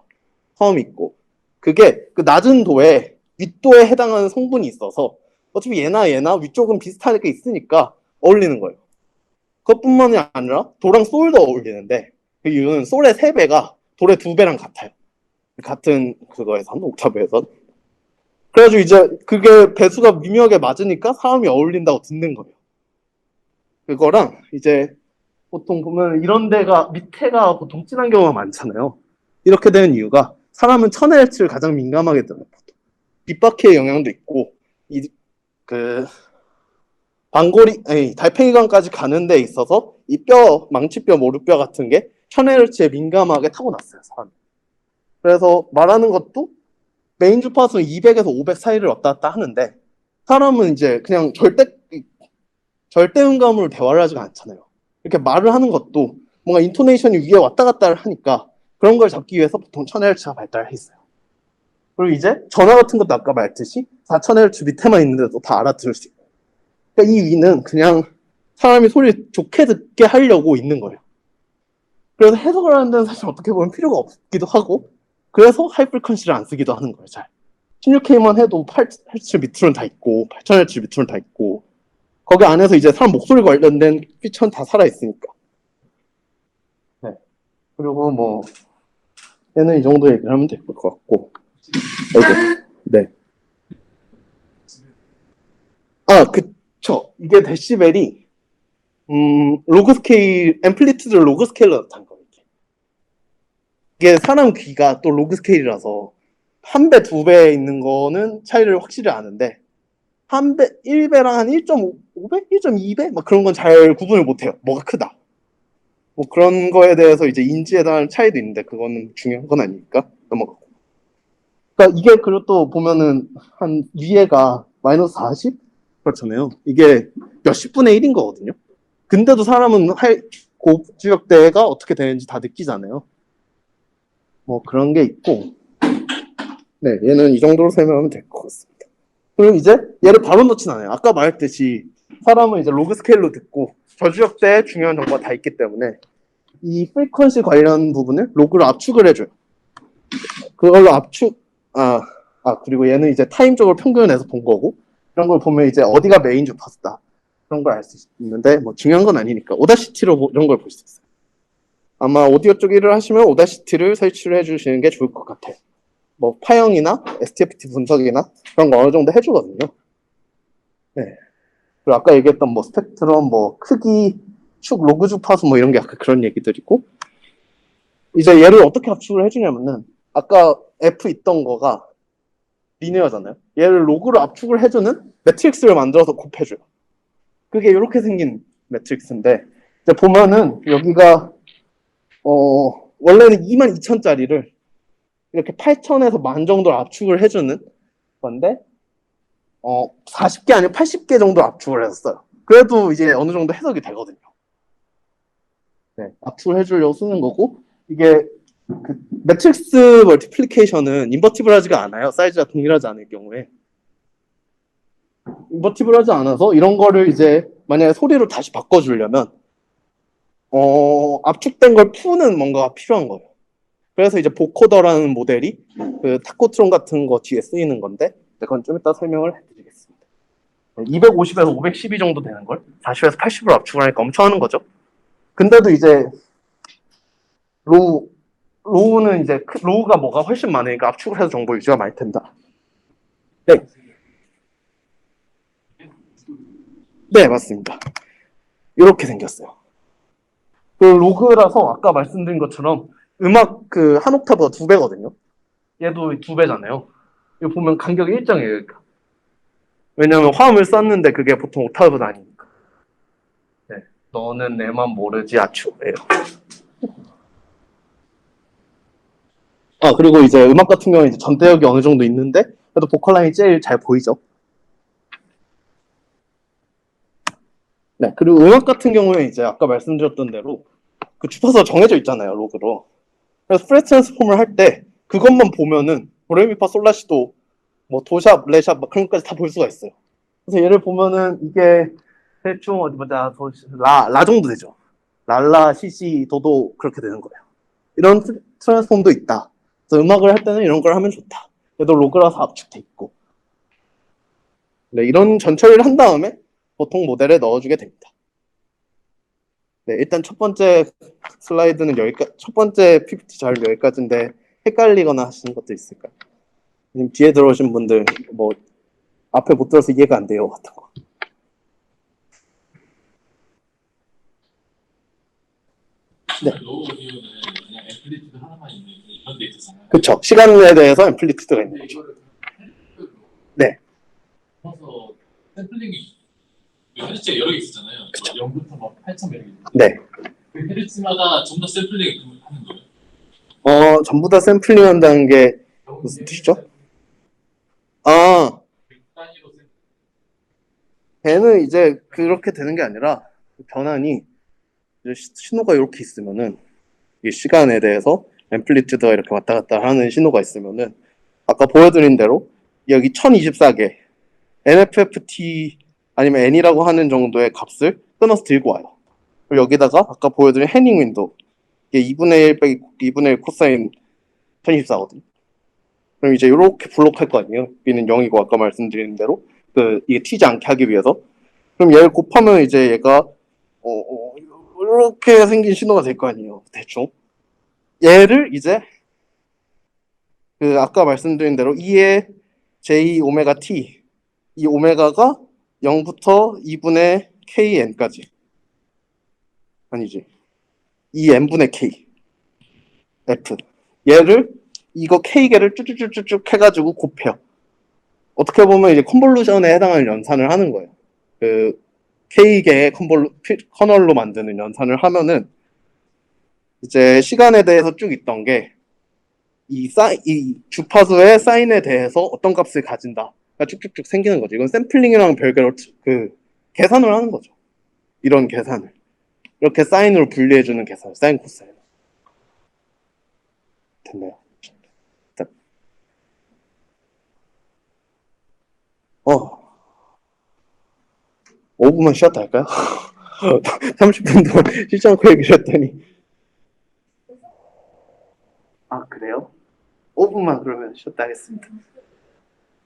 화음이 있고. 그게 그 낮은 도에 윗도에 해당하는 성분이 있어서 어차피 얘나 위쪽은 비슷하게 있으니까 어울리는 거예요. 그것뿐만이 아니라 도랑 솔도 어울리는데 그 이유는 솔의 3배가 도의 2배랑 같아요. 같은 그거에선 옥타브에선. 그래가지고 이제 그게 배수가 미묘하게 맞으니까 사람이 어울린다고 듣는 거예요. 그거랑 이제 보통 보면 이런 데가 밑에가 보통 진한 경우가 많잖아요. 이렇게 되는 이유가 사람은 1000Hz를 가장 민감하게 들어요. 빗바퀴의 영향도 있고 달팽이관까지 가는 데 있어서 이 망치뼈, 모루뼈 같은 게 1000Hz에 민감하게 타고났어요, 사람이. 그래서 말하는 것도 메인 주파수는 200에서 500 사이를 왔다 갔다 하는데 사람은 이제 그냥 절대 음감으로 대화를 하지가 않잖아요. 이렇게 말을 하는 것도 뭔가 인토네이션이 위에 왔다 갔다 하니까 그런 걸 잡기 위해서 보통 1000Hz가 발달해 있어요. 그리고 이제 전화 같은 것도 아까 말했듯이 4000Hz 밑에만 있는데도 다 알아들을 수 있어요. 그러니까 이 위는 그냥 사람이 소리를 좋게 듣게 하려고 있는 거예요. 그래서 해석을 하는 데는 사실 어떻게 보면 필요가 없기도 하고, 그래서 하이프리퀀시를 안 쓰기도 하는 거예요, 잘. 16K만 해도 8Hz 밑으로는 다 있고, 8000Hz 밑으로는 다 있고, 거기 안에서 이제 사람 목소리 관련된 피처는 다 살아있으니까. 네. 그리고 뭐, 얘는 이 정도 얘기를 하면 될 것 같고. 네. 아, 그쵸. 이게 데시벨이, 로그 스케일, 앰플리튜드 로그 스케일로 나타난 거예요. 이게 사람 귀가 또 로그 스케일이라서, 1배, 2배 있는 거는 차이를 확실히 아는데, 1배랑 한 1.5배? 1.2배? 막 그런 건 잘 구분을 못 해요. 뭐가 크다. 뭐 그런 거에 대해서 이제 인지에 대한 차이도 있는데, 그거는 중요한 건 아니니까 넘어가고. 그러니까 이게 그리고 또 보면은 한 위에가 마이너스 40? 그렇잖아요. 이게 몇십 분의 1인 거거든요. 근데도 사람은 고주역대가 어떻게 되는지 다 느끼잖아요. 뭐 그런 게 있고, 네, 얘는 이 정도로 설명하면 될 것 같습니다. 그럼 이제 얘를 바로 넣진 않아요. 아까 말했듯이 사람은 이제 로그 스케일로 듣고 저주역대에 중요한 정보가 다 있기 때문에 이 프리퀀시 관련 부분을 로그로 압축을 해줘요. 그걸로 그리고 얘는 이제 타임적으로 평균을 내서 본 거고, 이런 걸 보면 이제 어디가 메인 주파수다. 그런 걸 알 수 있는데, 뭐 중요한 건 아니니까, 오다시티로 이런 걸 볼 수 있어요. 아마 오디오 쪽 일을 하시면 오다시티를 설치를 해주시는 게 좋을 것 같아요. 뭐 파형이나 STFT 분석이나 그런 거 어느 정도 해주거든요. 네. 그리고 아까 얘기했던 뭐 스펙트럼, 뭐 크기, 축, 로그 주파수 뭐 이런 게 아까 그런 얘기들이고, 이제 얘를 어떻게 압축을 해주냐면은 아까 F 있던 거가 리니어잖아요. 얘를 로그로 압축을 해주는 매트릭스를 만들어서 곱해줘요. 그게 이렇게 생긴 매트릭스인데 이제 보면은 여기가 원래는 22,000짜리를 이렇게 8,000에서 10,000 정도로 압축을 해주는 건데 40개 아니면 80개 정도 압축을 했어요. 그래도 이제 어느 정도 해석이 되거든요. 네, 압축을 해주려고 쓰는 거고 이게 그 매트릭스 멀티플리케이션은 인버티블하지가 않아요. 사이즈가 동일하지 않을 경우에. 인버티블하지 않아서 이런 거를 이제 만약에 소리로 다시 바꿔주려면 압축된 걸 푸는 뭔가가 필요한 거예요. 그래서 이제 보코더라는 모델이 그 타코트론 같은 거 뒤에 쓰이는 건데 그건 좀 이따 설명을 해드리겠습니다. 250에서 512 정도 되는 걸 40에서 80으로 압축을 하니까 엄청 하는 거죠. 근데도 이제 로우는 이제 로우가 뭐가 훨씬 많으니까 압축을 해서 정보 유지가 많이 된다. 네. 네, 맞습니다. 이렇게 생겼어요. 그 로그라서 아까 말씀드린 것처럼 음악 그 한 옥타브가 2배거든요. 얘도 2배잖아요. 이거 보면 간격이 일정해요. 왜냐면 화음을 썼는데 그게 보통 옥타브가 아니니까. 네. 너는 내만 모르지 아추예요. 그리고 이제 음악 같은 경우는 이제 전대역이 어느 정도 있는데 그래도 보컬 라인이 제일 잘 보이죠. 네. 그리고 음악 같은 경우에 이제 아까 말씀드렸던 대로 그 주파수가 정해져 있잖아요, 로그로. 그래서 프레 트랜스폼을 할 때 그것만 보면은 도레미파 솔라시도 뭐 도샵, 레샵 막 그런 것까지 다 볼 수가 있어요. 그래서 얘를 보면은 이게 대충 어디 보자 라 정도 되죠. 랄라, 시시, 도도 그렇게 되는 거예요. 이런 트랜스폼도 있다. 그래서 음악을 할 때는 이런 걸 하면 좋다. 그래도 로그라서 압축돼 있고. 네, 이런 전처리를 한 다음에 보통 모델에 넣어주게 됩니다. 네, 일단 첫 번째 슬라이드는 여기까지, 첫 번째 PPT 자료 여기까지인데 헷갈리거나 하시는 것도 있을까요? 뒤에 들어오신 분들 뭐 앞에 못 들어서 이해가 안 돼요 같은 거. 네. 로우 오디오는 그냥 앰플리튜드 하나만 있는 이런 데 있잖아요. 그렇죠. 시간에 대해서 앰플리튜드가 있는 거죠. 네. 그래서 샘플링이 헤르츠가 여러 개 있었잖아요. 0부터 막 8,000 이렇게. 네. 그 헤르츠마다 전부 다 샘플링 하는 거예요? 전부 다 샘플링 한다는 게 무슨 뜻이죠? 배는 이제 그렇게 되는 게 아니라 변환이 신호가 이렇게 있으면은 이 시간에 대해서 앰플리튜드가 이렇게 왔다 갔다 하는 신호가 있으면은 아까 보여드린 대로 여기 1024개 NFFT 아니면 N이라고 하는 정도의 값을 끊어서 들고 와요. 그리고 여기다가 아까 보여드린 해닝 윈도우, 이게 2분의 1 빼기 2분의 1 코사인 1024거든요. 그럼 이제 이렇게 블록할 거 아니에요. B는 0이고 아까 말씀드린 대로 이게 튀지 않게 하기 위해서. 그럼 얘를 곱하면 이제 얘가 이렇게 생긴 신호가 될 거 아니에요. 대충. 얘를 이제 아까 말씀드린 대로 2의 j 오메가 t, 이 오메가가 0부터 2분의 kn까지, 아니지, 2n분의 k f, 얘를 이거 k개를 쭉쭉쭉쭉 해가지고 곱해요. 어떻게 보면 이제 컨볼루션에 해당하는 연산을 하는 거예요. k개의 커널로 만드는 연산을 하면은 이제 시간에 대해서 쭉 있던 게 이 주파수의 사인에 대해서 어떤 값을 가진다. 가 쭉쭉쭉 생기는 거죠. 이건 샘플링이랑 별개로 계산을 하는 거죠. 이런 계산을. 이렇게 사인으로 분리해주는 계산, 사인 코사인. 됐나요? 5분만 쉬었다 할까요? 30분 동안 쉬지 않고 얘기했더니. 아, 그래요? 5분만 그러면 쉬었다 하겠습니다.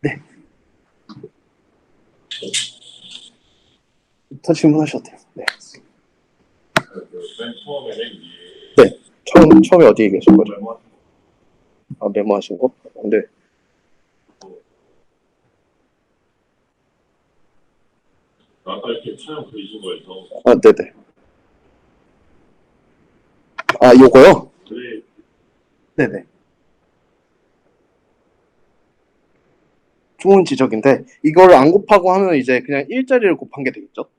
네. 더 질문하셔도 돼요. 네. 맨 처음에는 네. 처음에 어디에 계신 거죠? 아, 메모하신 거? 네. 아까 이렇게 촬영 보여준 거에서 아, 네네. 아, 요거요? 왜 네네. 좋은 지적인데, 이거를 안 곱하고 하면 이제 그냥 일자리를 곱한 게 되겠죠?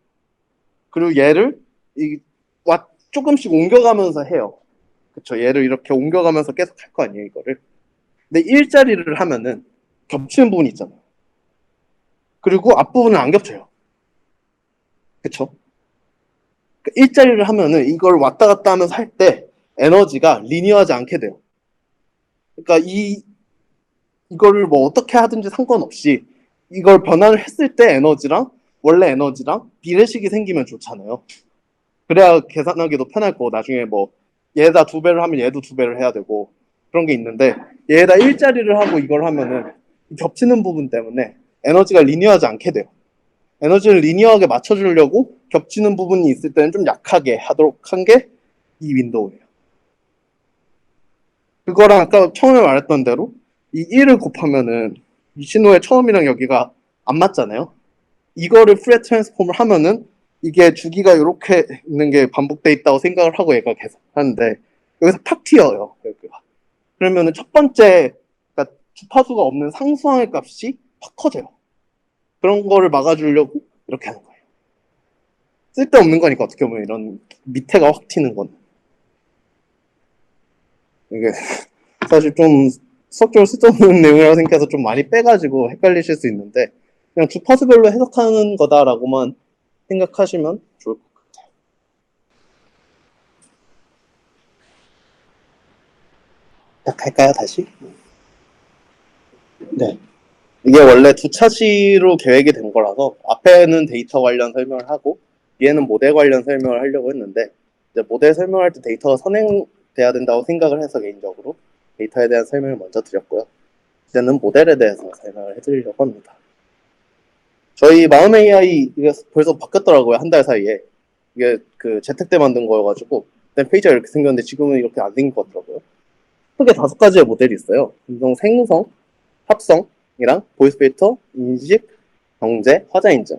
그리고 얘를 조금씩 옮겨가면서 해요. 그쵸? 얘를 이렇게 옮겨가면서 계속 할 거 아니에요, 이거를. 근데 일자리를 하면은 겹치는 부분이 있잖아요. 그리고 앞부분은 안 겹쳐요. 그쵸? 그러니까 일자리를 하면은 이걸 왔다 갔다 하면서 할 때 에너지가 리니어하지 않게 돼요. 그러니까 이거를 뭐 어떻게 하든지 상관없이 이걸 변환을 했을 때 에너지랑 원래 에너지랑 비례식이 생기면 좋잖아요. 그래야 계산하기도 편할 거고, 나중에 뭐 얘에다 2배를 하면 얘도 2배를 해야 되고 그런 게 있는데, 얘에다 일자리를 하고 이걸 하면은 겹치는 부분 때문에 에너지가 리니어하지 않게 돼요. 에너지를 리니어하게 맞춰주려고 겹치는 부분이 있을 때는 좀 약하게 하도록 한 게 이 윈도우예요. 그거랑 아까 처음에 말했던 대로 이 1을 곱하면은 이 신호의 처음이랑 여기가 안 맞잖아요. 이거를 프레 트랜스폼을 하면은 이게 주기가 이렇게 있는 게 반복돼 있다고 생각을 하고 얘가 계산하는데, 여기서 팍 튀어요. 여기가. 그러면은 첫 번째, 그러니까 주파수가 없는 상수항의 값이 확 커져요. 그런 거를 막아주려고 이렇게 하는 거예요. 쓸데없는 거니까, 어떻게 보면 이런 밑에가 확 튀는 건. 이게 사실 좀 수학적으로 쓸데없는 내용이라고 생각해서 좀 많이 빼가지고 헷갈리실 수 있는데, 그냥 주파수별로 해석하는 거다라고만 생각하시면 좋을 것 같아요. 시작할까요, 다시? 네. 이게 원래 두 차시로 계획이 된 거라서 앞에는 데이터 관련 설명을 하고 뒤에는 모델 관련 설명을 하려고 했는데, 이제 모델 설명할 때 데이터가 선행돼야 된다고 생각을 해서 개인적으로 데이터에 대한 설명을 먼저 드렸고요. 이제는 모델에 대해서 설명을 해드리려고 합니다. 저희 마음 AI 이게 벌써 바뀌었더라고요. 한 달 사이에. 이게 재택 때 만든 거여가지고 그때 페이지가 이렇게 생겼는데 지금은 이렇게 안 생긴 것 같더라고요. 크게 5가지의 모델이 있어요. 음성 생성, 합성이랑 보이스 필터, 인식, 경제, 화자 인증.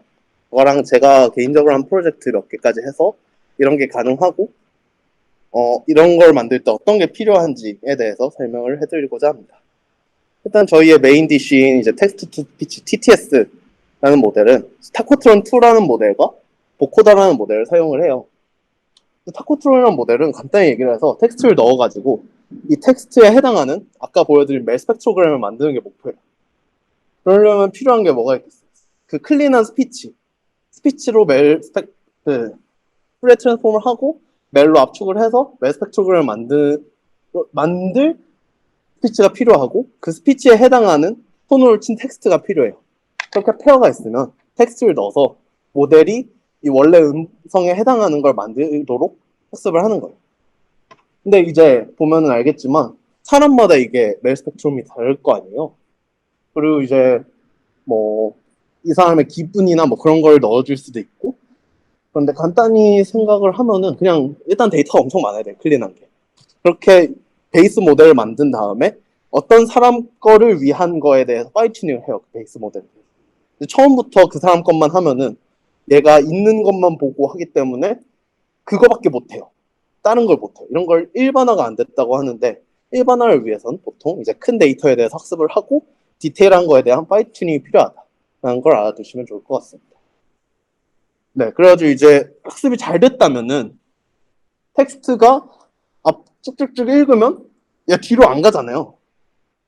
그거랑 제가 개인적으로 한 프로젝트 몇 개까지 해서 이런 게 가능하고 이런 걸 만들 때 어떤 게 필요한지에 대해서 설명을 해드리고자 합니다. 일단 저희의 메인 DC인 이제 텍스트 투 스피치 TTS라는 모델은 타코트론 2라는 모델과 보코다라는 모델을 사용을 해요. 타코트론이라는 모델은 간단히 얘기를 해서 텍스트를 넣어가지고 이 텍스트에 해당하는 아까 보여드린 멜 스펙트로그램을 만드는 게 목표예요. 그러려면 필요한 게 뭐가 있겠어요? 클린한 스피치로 프레 트랜스폼을 하고 멜로 압축을 해서 멜 스펙트로그램을 만들 스피치가 필요하고, 그 스피치에 해당하는 톤을 친 텍스트가 필요해요. 그렇게 페어가 있으면 텍스트를 넣어서 모델이 이 원래 음성에 해당하는 걸 만들도록 학습을 하는 거예요. 근데 이제 보면은 알겠지만 사람마다 이게 멜 스펙트럼이 다를 거 아니에요. 그리고 이제 뭐 이 사람의 기분이나 뭐 그런 걸 넣어줄 수도 있고, 그런데 간단히 생각을 하면은 그냥 일단 데이터가 엄청 많아야 돼, 클린한 게. 그렇게 베이스 모델을 만든 다음에 어떤 사람 거를 위한 거에 대해서 파인 튜닝을 해요, 그 베이스 모델을. 처음부터 그 사람 것만 하면은 얘가 있는 것만 보고 하기 때문에 그거밖에 못해요. 다른 걸 못해요. 이런 걸 일반화가 안 됐다고 하는데, 일반화를 위해서는 보통 이제 큰 데이터에 대해서 학습을 하고 디테일한 거에 대한 파인 튜닝이 필요하다라는 걸 알아두시면 좋을 것 같습니다. 네, 그래가지고 이제 학습이 잘 됐다면은 텍스트가 앞 쭉쭉쭉 읽으면 얘 뒤로 안 가잖아요.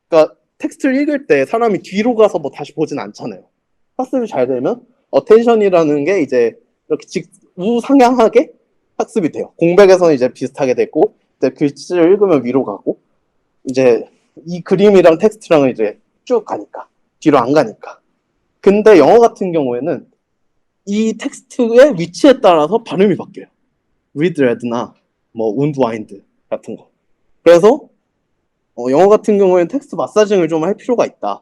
그러니까 텍스트를 읽을 때 사람이 뒤로 가서 뭐 다시 보진 않잖아요. 학습이 잘 되면 어텐션이라는 게 이제 이렇게 우상향하게 학습이 돼요. 공백에서는 이제 비슷하게 되고, 이제 글씨를 읽으면 위로 가고, 이제 이 그림이랑 텍스트랑은 이제 쭉 가니까, 뒤로 안 가니까. 근데 영어 같은 경우에는 이 텍스트의 위치에 따라서 발음이 바뀌어요. read, read나 뭐 wound, wind 같은 거. 그래서 영어 같은 경우에는 텍스트 마사징을 좀 할 필요가 있다.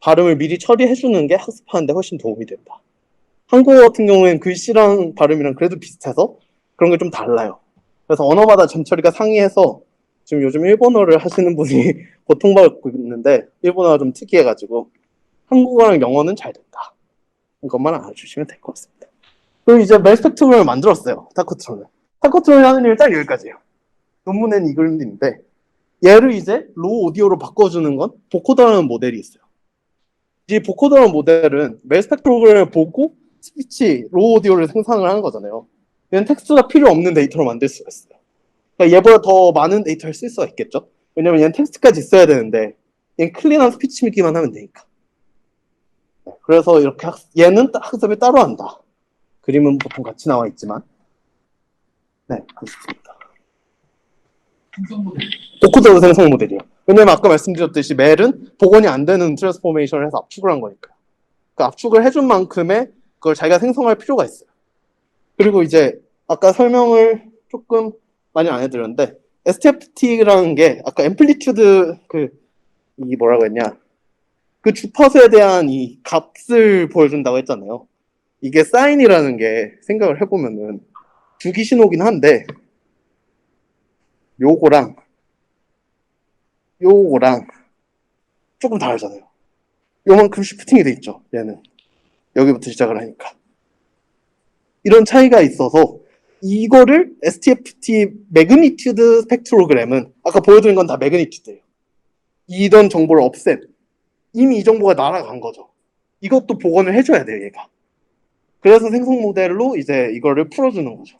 발음을 미리 처리해주는 게 학습하는데 훨씬 도움이 된다. 한국어 같은 경우에는 글씨랑 발음이랑 그래도 비슷해서 그런 게 좀 달라요. 그래서 언어마다 점 처리가 상이해서 지금 요즘 일본어를 하시는 분이 고통받고 있는데, 일본어가 좀 특이해가지고 한국어랑 영어는 잘 된다. 이것만 알아주시면 될 것 같습니다. 그리고 이제 멜 스펙트럼을 만들었어요. 타코트론을. 타코트론이 하는 일은 딱 여기까지예요. 논문에는 이 그림인데, 얘를 이제 로우 오디오로 바꿔주는 건 보코더라는 모델이 있어요. 이 보코더라는 모델은 멜 스펙트럼을 보고 스피치, 로우 오디오를 생산을 하는 거잖아요. 얘는 텍스트가 필요 없는 데이터로 만들 수가 있어요. 그러니까 얘보다 더 많은 데이터를 쓸 수가 있겠죠. 왜냐면 얘는 텍스트까지 있어야 되는데 얘는 클린한 스피치 미기만 하면 되니까. 그래서 이렇게 얘는 학습을 따로 한다. 그림은 보통 같이 나와 있지만, 네, 그렇습니다. 생성 모델. 보코더도 생성 모델이요. 왜냐면 아까 말씀드렸듯이 멜은 복원이 안 되는 트랜스포메이션을 해서 압축을 한 거니까요. 그 압축을 해준 만큼의 그걸 자기가 생성할 필요가 있어요. 그리고 이제 아까 설명을 조금 많이 안 해드렸는데, STFT라는 게 아까 앰플리튜드 이 뭐라고 했냐, 그 주파수에 대한 이 값을 보여준다고 했잖아요. 이게 사인이라는 게 생각을 해보면은 주기 신호긴 한데, 요거랑 조금 다르잖아요. 요만큼 시프팅이 돼 있죠. 얘는 여기부터 시작을 하니까 이런 차이가 있어서 이거를 STFT 매그니튜드 스펙트로그램은 아까 보여드린 건 다 매그니튜드예요. 이런 정보를 없앤, 이미 이 정보가 날아간 거죠. 이것도 복원을 해줘야 돼요, 얘가. 그래서 생성 모델로 이제 이거를 풀어주는 거죠.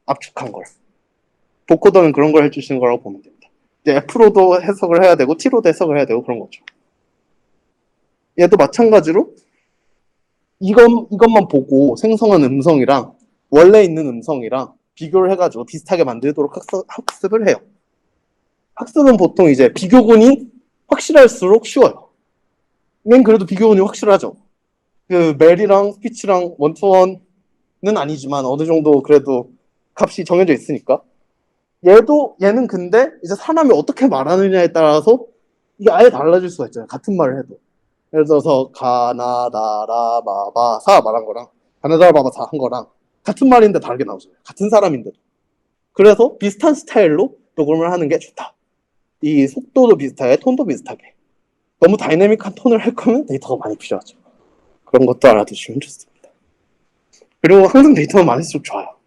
압축한 걸. 보코더는 그런 걸 해주시는 거라고 보면 됩니다. 이제 F로도 해석을 해야 되고 T로도 해석을 해야 되고 그런 거죠. 얘도 마찬가지로 이것만 보고 생성한 음성이랑 원래 있는 음성이랑 비교를 해가지고 비슷하게 만들도록 학습을 해요. 학습은 보통 이제 비교군이 확실할수록 쉬워요. 맨 그래도 비교군이 확실하죠. 그 멜이랑 스피치랑 원투원은 아니지만 어느 정도 그래도 값이 정해져 있으니까. 얘는 근데 이제 사람이 어떻게 말하느냐에 따라서 이게 아예 달라질 수가 있잖아요. 같은 말을 해도. 예를 들어서 가나다라바바사 말한 거랑 가나다라바바사 한 거랑 같은 말인데 다르게 나오잖아요. 같은 사람인데도. 그래서 비슷한 스타일로 녹음을 하는 게 좋다. 이 속도도 비슷하게, 톤도 비슷하게. 너무 다이내믹한 톤을 할 거면 데이터가 많이 필요하죠. 그런 것도 알아두시면 좋습니다. 그리고 항상 데이터가 많을수록 좋아요.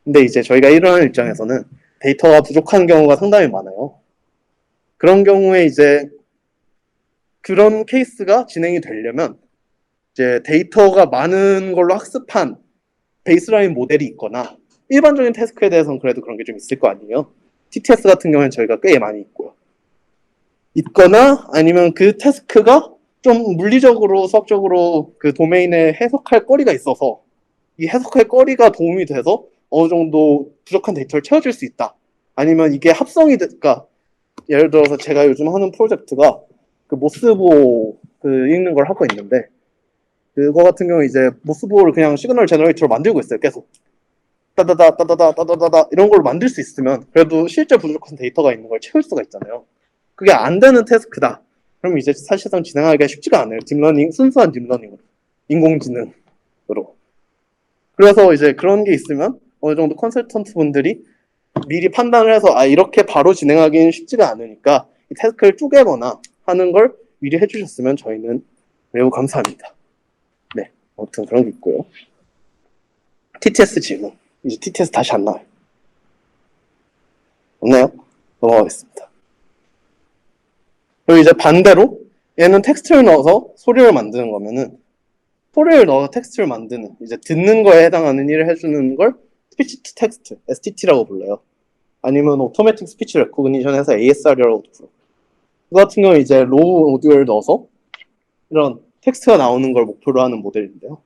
근데 이제 저희가 일하는 입장에서는 데이터가 부족한 경우가 상당히 많아요. 그런 경우에 이제 그런 케이스가 진행이 되려면 이제 데이터가 많은 걸로 학습한 베이스라인 모델이 있거나, 일반적인 태스크에 대해서는 그래도 그런 게 좀 있을 거 아니에요. TTS 같은 경우는 저희가 꽤 많이 있고요. 있거나 아니면 그 태스크가 좀 물리적으로 수학적으로 그 도메인에 해석할 거리가 있어서 이 해석할 거리가 도움이 돼서 어느 정도 부족한 데이터를 채워줄 수 있다. 아니면 이게 합성이 그러니까 예를 들어서 제가 요즘 하는 프로젝트가 그 모스보 읽는 걸 하고 있는데, 그거 같은 경우 이제 모스보를 그냥 시그널 제너레이터로 만들고 있어요. 계속 따다다 따다다 따다다다 이런 걸로 만들 수 있으면 그래도 실제 부족한 데이터가 있는 걸 채울 수가 있잖아요. 그게 안 되는 태스크다. 그럼 이제 사실상 진행하기가 쉽지가 않아요. 딥러닝, 순수한 딥러닝으로, 인공지능으로. 그래서 이제 그런 게 있으면 어느 정도 컨설턴트 분들이 미리 판단을 해서 이렇게 바로 진행하기는 쉽지가 않으니까 이 태스크를 쪼개거나 하는 걸 미리 해주셨으면 저희는 매우 감사합니다. 네, 아무튼 그런 게 있고요. TTS 질문. 이제 TTS 다시 안 나와요. 없나요? 넘어가겠습니다. 그리고 이제 반대로 얘는 텍스트를 넣어서 소리를 만드는 거면은 소리를 넣어서 텍스트를 만드는 이제 듣는 거에 해당하는 일을 해주는 걸 스피치 투 텍스트 STT라고 불러요. 아니면 오토매틱 스피치 레코그니션에서 ASR이라고도 불러요. 그 같은 경우 이제 로우 오디오를 넣어서 이런 텍스트가 나오는 걸 목표로 하는 모델인데요.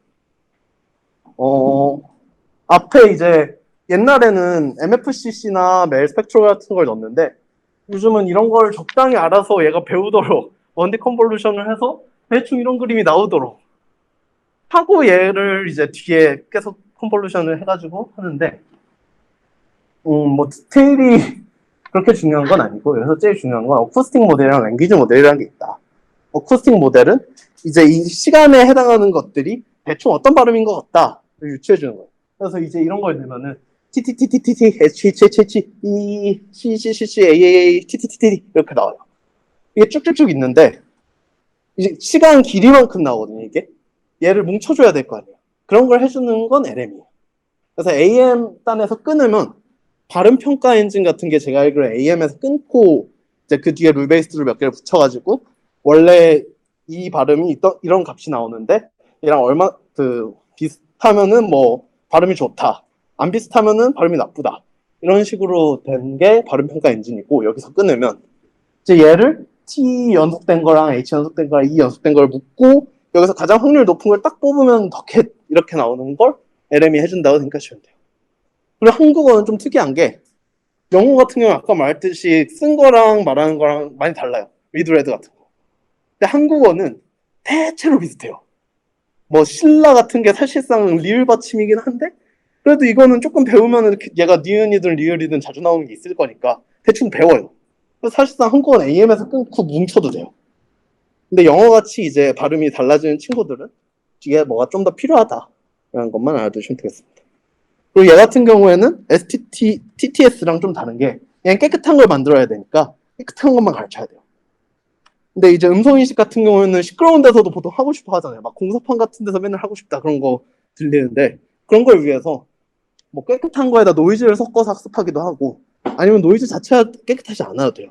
앞에 이제 옛날에는 MFCC나 메일 스펙트로 같은 걸 넣었는데 요즘은 이런 걸 적당히 알아서 얘가 배우도록 원디 컨볼루션을 해서 대충 이런 그림이 나오도록 하고 얘를 이제 뒤에 계속 컨볼루션을 해가지고 하는데 뭐 디테일이 그렇게 중요한 건 아니고 여기서 제일 중요한 건 어쿠스틱 모델이랑 랭귀지 모델이라는 게 있다. 어쿠스틱 모델은 이제 이 시간에 해당하는 것들이 대충 어떤 발음인 것 같다를 유추해 주는 거예요. 그래서 이제 이런 걸 넣으면은 TTTTTT HHHH CCCC AAA TTTT 이렇게 나와요. 이게 쭉쭉쭉 있는데 이제 시간 길이만큼 나오거든요. 이게 얘를 뭉쳐줘야 될 거 아니에요. 그런 걸 해주는 건 LM이에요. 그래서 AM 단에서 끊으면 발음 평가 엔진 같은 게 제가 알기로 AM에서 끊고 이제 그 뒤에 룰 베이스를 몇 개를 붙여가지고 원래 이 발음이 이런 값이 나오는데 얘랑 얼마 비슷하면은 뭐 발음이 좋다. 안 비슷하면은 발음이 나쁘다. 이런 식으로 된 게 발음 평가 엔진이고 여기서 끊으면 이제 얘를 T 연속된 거랑 H 연속된 거랑 E 연속된 걸 묶고 여기서 가장 확률 높은 걸 딱 뽑으면 더켓 이렇게 나오는 걸 LM이 해준다고 생각하시면 돼요. 그리고 한국어는 좀 특이한 게 영어 같은 경우는 아까 말했듯이 쓴 거랑 말하는 거랑 많이 달라요. 리드레드 같은 거. 근데 한국어는 대체로 비슷해요. 뭐 신라 같은 게 사실상 리을 받침이긴 한데 그래도 이거는 조금 배우면은 얘가 니은이든 리을이든 자주 나오는 게 있을 거니까 대충 배워요. 그래서 사실상 한국어는 AM에서 끊고 뭉쳐도 돼요. 근데 영어같이 이제 발음이 달라지는 친구들은 뒤에 뭐가 좀 더 필요하다라는 것만 알아두시면 되겠습니다. 그리고 얘 같은 경우에는 TTS랑 좀 다른 게 얘는 깨끗한 걸 만들어야 되니까 깨끗한 것만 가르쳐야 돼요. 근데 이제 음성인식 같은 경우에는 시끄러운 데서도 보통 하고 싶어 하잖아요. 막 공사판 같은 데서 맨날 하고 싶다 그런 거 들리는데 그런 걸 위해서 뭐 깨끗한 거에다 노이즈를 섞어서 학습하기도 하고 아니면 노이즈 자체가 깨끗하지 않아도 돼요.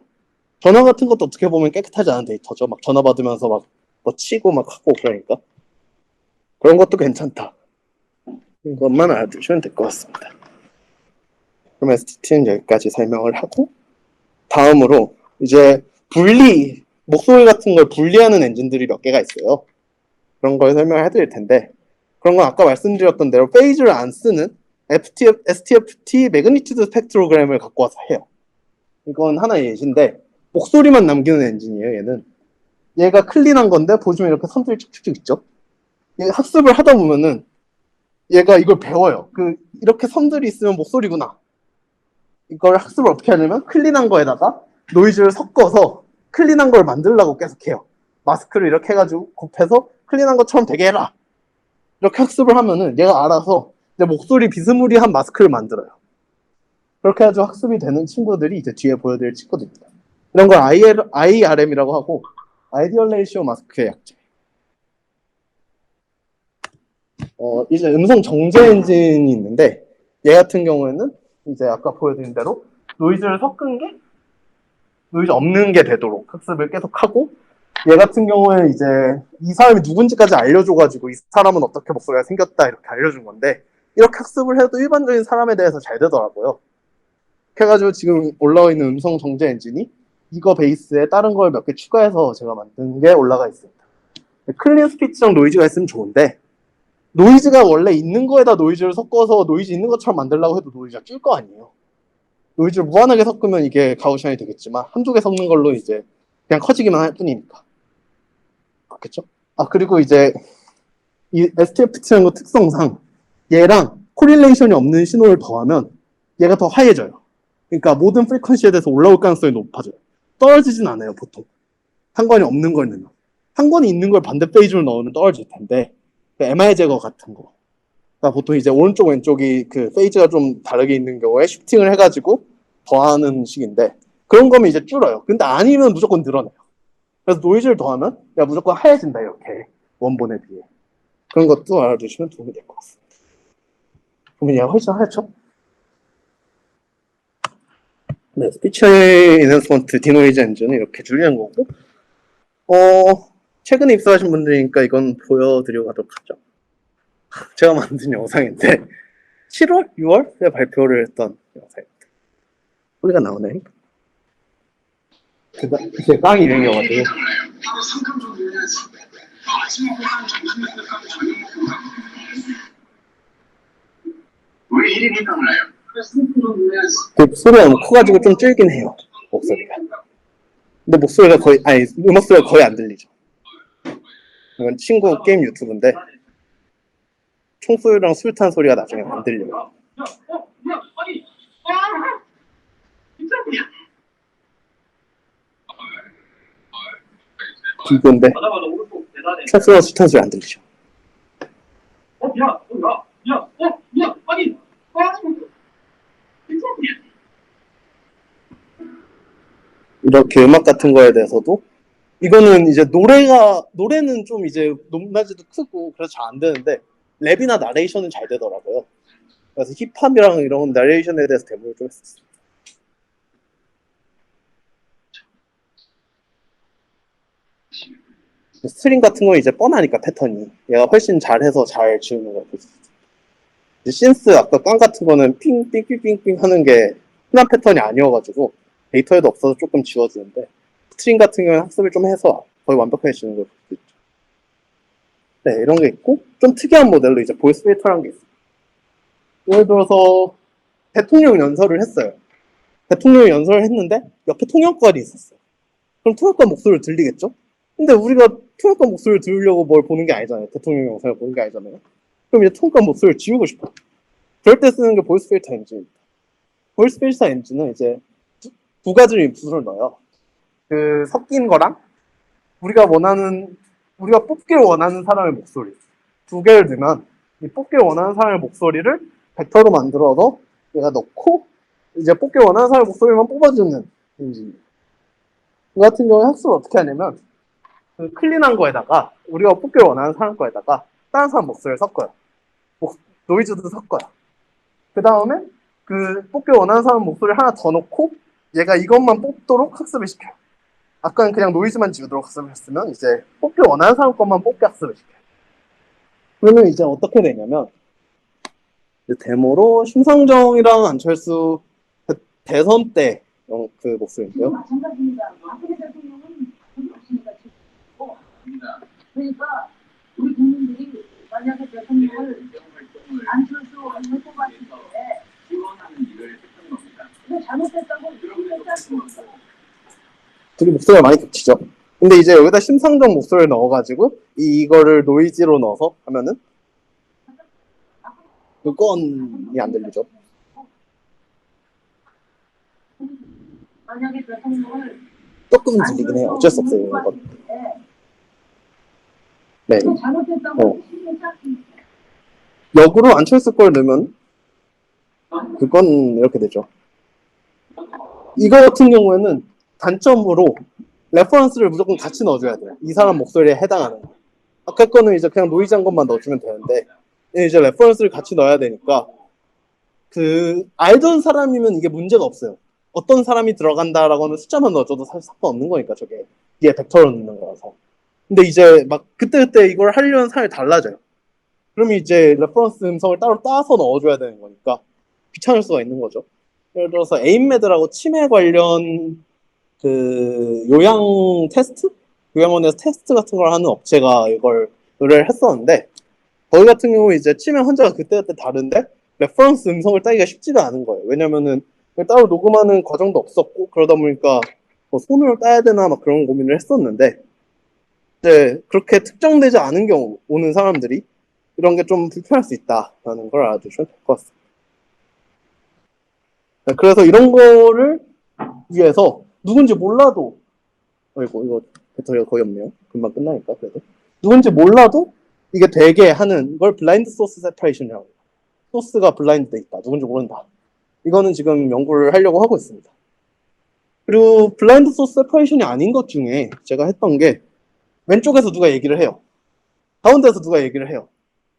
전화 같은 것도 어떻게 보면 깨끗하지 않은 데이터죠. 막 전화 받으면서 막 뭐 치고 막 하고 그러니까 그런 것도 괜찮다. 이것만 알아두시면 될 것 같습니다. 그럼 STT는 여기까지 설명을 하고 다음으로 이제 분리 목소리 같은 걸 분리하는 엔진들이 몇 개가 있어요. 그런 걸 설명을 해드릴 텐데 그런 건 아까 말씀드렸던 대로 페이지를 안 쓰는 STFT 매그니튜드 스펙트로그램을 갖고 와서 해요. 이건 하나의 예시인데 목소리만 남기는 엔진이에요. 얘는 얘가 클린한 건데 보시면 이렇게 선들이 쭉쭉쭉 있죠. 학습을 하다 보면은 얘가 이걸 배워요. 이렇게 선들이 있으면 목소리구나. 이걸 학습을 어떻게 하냐면 클린한 거에다가 노이즈를 섞어서 클린한 걸 만들려고 계속 해요. 마스크를 이렇게 해가지고 곱해서 클린한 것처럼 되게 해라. 이렇게 학습을 하면은 얘가 알아서 이제 목소리 비스무리한 마스크를 만들어요. 그렇게 해가지고 학습이 되는 친구들이 이제 뒤에 보여드릴 친구들입니다. 이런 걸 IRM이라고 하고 아이디얼 레이시오 마스크의 약자. 이제 음성 정제 엔진이 있는데 얘 같은 경우에는 이제 아까 보여드린 대로 노이즈를 섞은 게 노이즈 없는 게 되도록 학습을 계속 하고 얘 같은 경우에 이제 이 사람이 누군지까지 알려줘가지고 이 사람은 어떻게 목소리가 생겼다 이렇게 알려준 건데 이렇게 학습을 해도 일반적인 사람에 대해서 잘 되더라고요. 그래가지고 지금 올라와 있는 음성 정제 엔진이 이거 베이스에 다른 걸 몇 개 추가해서 제가 만든 게 올라가 있습니다. 클린 스피치랑 노이즈가 있으면 좋은데 노이즈가 원래 있는 거에다 노이즈를 섞어서 노이즈 있는 것처럼 만들려고 해도 노이즈가 줄 거 아니에요. 노이즈를 무한하게 섞으면 이게 가우시안이 되겠지만 한두 개 섞는 걸로 이제 그냥 커지기만 할 뿐이니까. 그렇겠죠? 그리고 이제 이 STFT라는 거 특성상 얘랑 코릴레이션이 없는 신호를 더하면 얘가 더 하얘져요. 그러니까 모든 프리퀀시에 대해서 올라올 가능성이 높아져요. 떨어지진 않아요, 보통. 상관이 없는 걸 넣으면. 상관이 있는 걸 반대 페이지로 넣으면 떨어질 텐데, 그 MR 제거 같은 거. 그러니까 보통 이제 오른쪽 왼쪽이 그 페이지가 좀 다르게 있는 경우에 쉬프팅을 해가지고 더하는 식인데, 그런 거면 이제 줄어요. 근데 아니면 무조건 늘어나요. 그래서 노이즈를 더하면 야 무조건 하얘진다, 이렇게. 원본에 비해. 그런 것도 알아두시면 도움이 될 것 같습니다. 그러면 얘가 훨씬 하얗죠? 네, 스피치 인핸스먼트 디노이즈 엔진은 이렇게 줄이는 거고, 최근에 입사하신 분들이니까 이건 보여드리고 가도록 하죠. 제가 만든 영상인데 7월, 6월에 발표를 했던 영상입니다. 소리가 나오네. 그게 깡 이름이어가지고. 왜 이름이 몰라요? 그 소리가 너무 커가지고 좀 줄긴 해요, 목소리가. 근데 목소리가 거의, 아니, 음악 소리가 거의 안 들리죠. 이건 친구 게임 유튜브인데 총소리랑 술탄 소리가 나중에 안 들려요. 비교인데 총소리랑 술탄 소리 안 들리죠. 이렇게 음악 같은 거에 대해서도 이거는 이제 노래는 좀 이제 높낮이도 크고 그래서 잘 안 되는데 랩이나 나레이션은 잘 되더라고요. 그래서 힙합이랑 이런 나레이션에 대해서 대부분 좀 했었어요. 스트링 같은 건 이제 뻔하니까 패턴이 얘가 훨씬 잘해서 잘 지우는 것 같아요. 신스 아까 깡 같은 거는 핑핑핑핑 하는 게 흔한 패턴이 아니어가지고 데이터에도 없어서 조금 지워지는데 스트링 같은 경우는 학습을 좀 해서 거의 완벽하게 지우는 걸 볼 수 있죠. 네, 이런 게 있고 좀 특이한 모델로 이제 보이스 필터라는 게 있어요. 예를 들어서 대통령 연설을 했어요. 대통령 연설을 했는데 옆에 통역관이 있었어요. 그럼 통역관 목소리를 들리겠죠? 근데 우리가 통역관 목소리를 들으려고 뭘 보는 게 아니잖아요. 대통령 영상을 보는 게 아니잖아요. 그럼 이제 통역관 목소리를 지우고 싶어요. 그럴 때 쓰는 게 보이스 필터 엔진입니다. 보이스 필터 엔진은 이제 두 가지를 인풋을 넣어요. 그 섞인 거랑 우리가 뽑길 원하는 사람의 목소리 두 개를 넣으면 이 뽑길 원하는 사람의 목소리를 벡터로 만들어서 얘가 넣고 이제 뽑길 원하는 사람의 목소리만 뽑아주는 엔진입니다. 이 같은 경우에 학습을 어떻게 하냐면 그 클린한 거에다가 우리가 뽑길 원하는 사람 거에다가 다른 사람 목소리를 섞어요. 노이즈도 섞어요. 그 다음에 그 뽑길 원하는 사람 목소리를 하나 더 넣고 얘가 이것만 뽑도록 학습을 시켜요. 아까는 그냥 노이즈만 지우도록 학습을 했으면 이제 뽑길 원하는 사람 것만 뽑게 학습을 시켜요. 그러면 이제 어떻게 되냐면 데모로 심상정이랑 안철수 대선 때 그 목소리인데요. 마찬가지입니다. 박근혜 대통령은 돈이 없으니까 지금 그러니까 우리 국민들이 만약에 대통령을 안철수 의원을 뽑았을 때 지원하는 일을 했던 겁니다. 근데 잘못했다고 얘기했지 않습니까? 둘이 목소리가 많이 겹치죠. 근데 이제 여기다 심상정 목소리를 넣어가지고 이거를 노이즈로 넣어서 하면은 그건이 안 들리죠. 만약에 대통령을 조금 들리긴 해요. 어쩔 수 없어요. 이건. 네. 잘못했다고 얘기했지 않습니까? 역으로 안철수 걸 넣으면 그건 이렇게 되죠. 이거 같은 경우에는 단점으로 레퍼런스를 무조건 같이 넣어줘야 돼요. 이 사람 목소리에 해당하는 거. 아까 거는 이제 그냥 노이즈 한 것만 넣어주면 되는데 이제 레퍼런스를 같이 넣어야 되니까 그 알던 사람이면 이게 문제가 없어요. 어떤 사람이 들어간다라고 하면 숫자만 넣어줘도 사실 상관없는 거니까 저게 이게 벡터로 넣는 거라서. 근데 이제 막 그때그때 이걸 하려는 사람이 달라져요. 그러면 이제 레퍼런스 음성을 따로 따서 넣어줘야 되는 거니까 귀찮을 수가 있는 거죠. 예를 들어서 에임매드라고 치매 관련 그 요양 테스트? 요양원에서 테스트 같은 걸 하는 업체가 이걸 의뢰를 했었는데 거기 같은 경우 이제 치매 환자가 그때그때 다른데 레퍼런스 음성을 따기가 쉽지가 않은 거예요. 왜냐면은 따로 녹음하는 과정도 없었고 그러다 보니까 뭐 손으로 따야 되나 막 그런 고민을 했었는데 이제 그렇게 특정되지 않은 경우 오는 사람들이 이런 게 좀 불편할 수 있다라는 걸 알아두시면 될 것 같습니다. 네, 그래서 이런 거를 위해서 누군지 몰라도 이거 배터리가 거의 없네요. 금방 끝나니까. 그래도 누군지 몰라도 이게 되게 하는 걸 블라인드 소스 세퍼레이션이라고 해요. 소스가 블라인드 돼 있다. 누군지 모른다. 이거는 지금 연구를 하려고 하고 있습니다. 그리고 블라인드 소스 세퍼레이션이 아닌 것 중에 제가 했던 게 왼쪽에서 누가 얘기를 해요. 가운데에서 누가 얘기를 해요.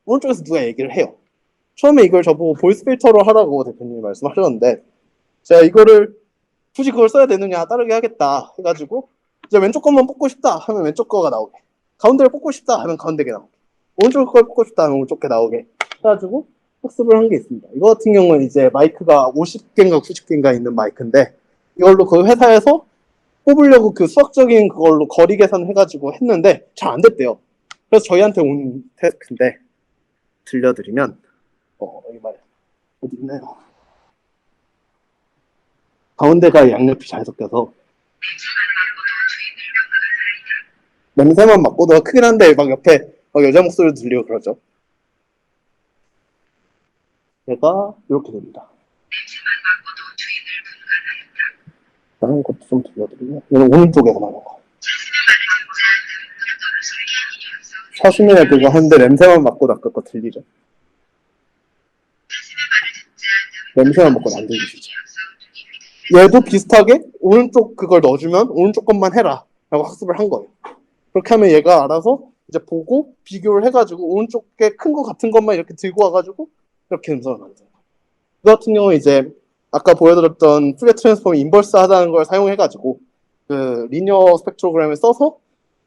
오른쪽에서 누가 얘기를 해요. 처음에 이걸 저보고 보이스 필터로 하라고 대표님이 말씀하셨는데 제가 이거를 굳이 그걸 써야 되느냐 따르게 하겠다 해가지고 이제 왼쪽 것만 뽑고 싶다 하면 왼쪽 거가 나오게, 가운데를 뽑고 싶다 하면 가운데 게 나오게, 오른쪽 걸 뽑고 싶다 하면 오른쪽 게 나오게 해가지고 학습을 한 게 있습니다. 이거 같은 경우는 이제 마이크가 50개인가 90개인가 있는 마이크인데 이걸로 그 회사에서 뽑으려고 그 수학적인 그걸로 거리 계산 해가지고 했는데 잘 안 됐대요. 그래서 저희한테 온 테스트인데 들려드리면 여기 말이야 어디 있나요? 가운데가 양옆이 잘 섞여서 냄새만 맡고도 크긴 한데 막 옆에 막 여자 목소리도 들리고 그러죠. 얘가 이렇게 됩니다. 다른 것도 좀 들려드리면 얘는 오른쪽에서 나는 거. 사수면에 그거 하는데 냄새만 맡고도 아까 거 들리죠. 냄새만 맡고도 안 들리시죠. 얘도 비슷하게 오른쪽 그걸 넣어주면 오른쪽 것만 해라 라고 학습을 한 거예요. 그렇게 하면 얘가 알아서 이제 보고 비교를 해가지고 오른쪽에 큰 거 같은 것만 이렇게 들고 와가지고 이렇게 음성을 만들어요. 그 같은 경우는 이제 아까 보여드렸던 푸리어 트랜스폼 인버스 하다는 걸 사용해가지고 그 리니어 스펙트로그램을 써서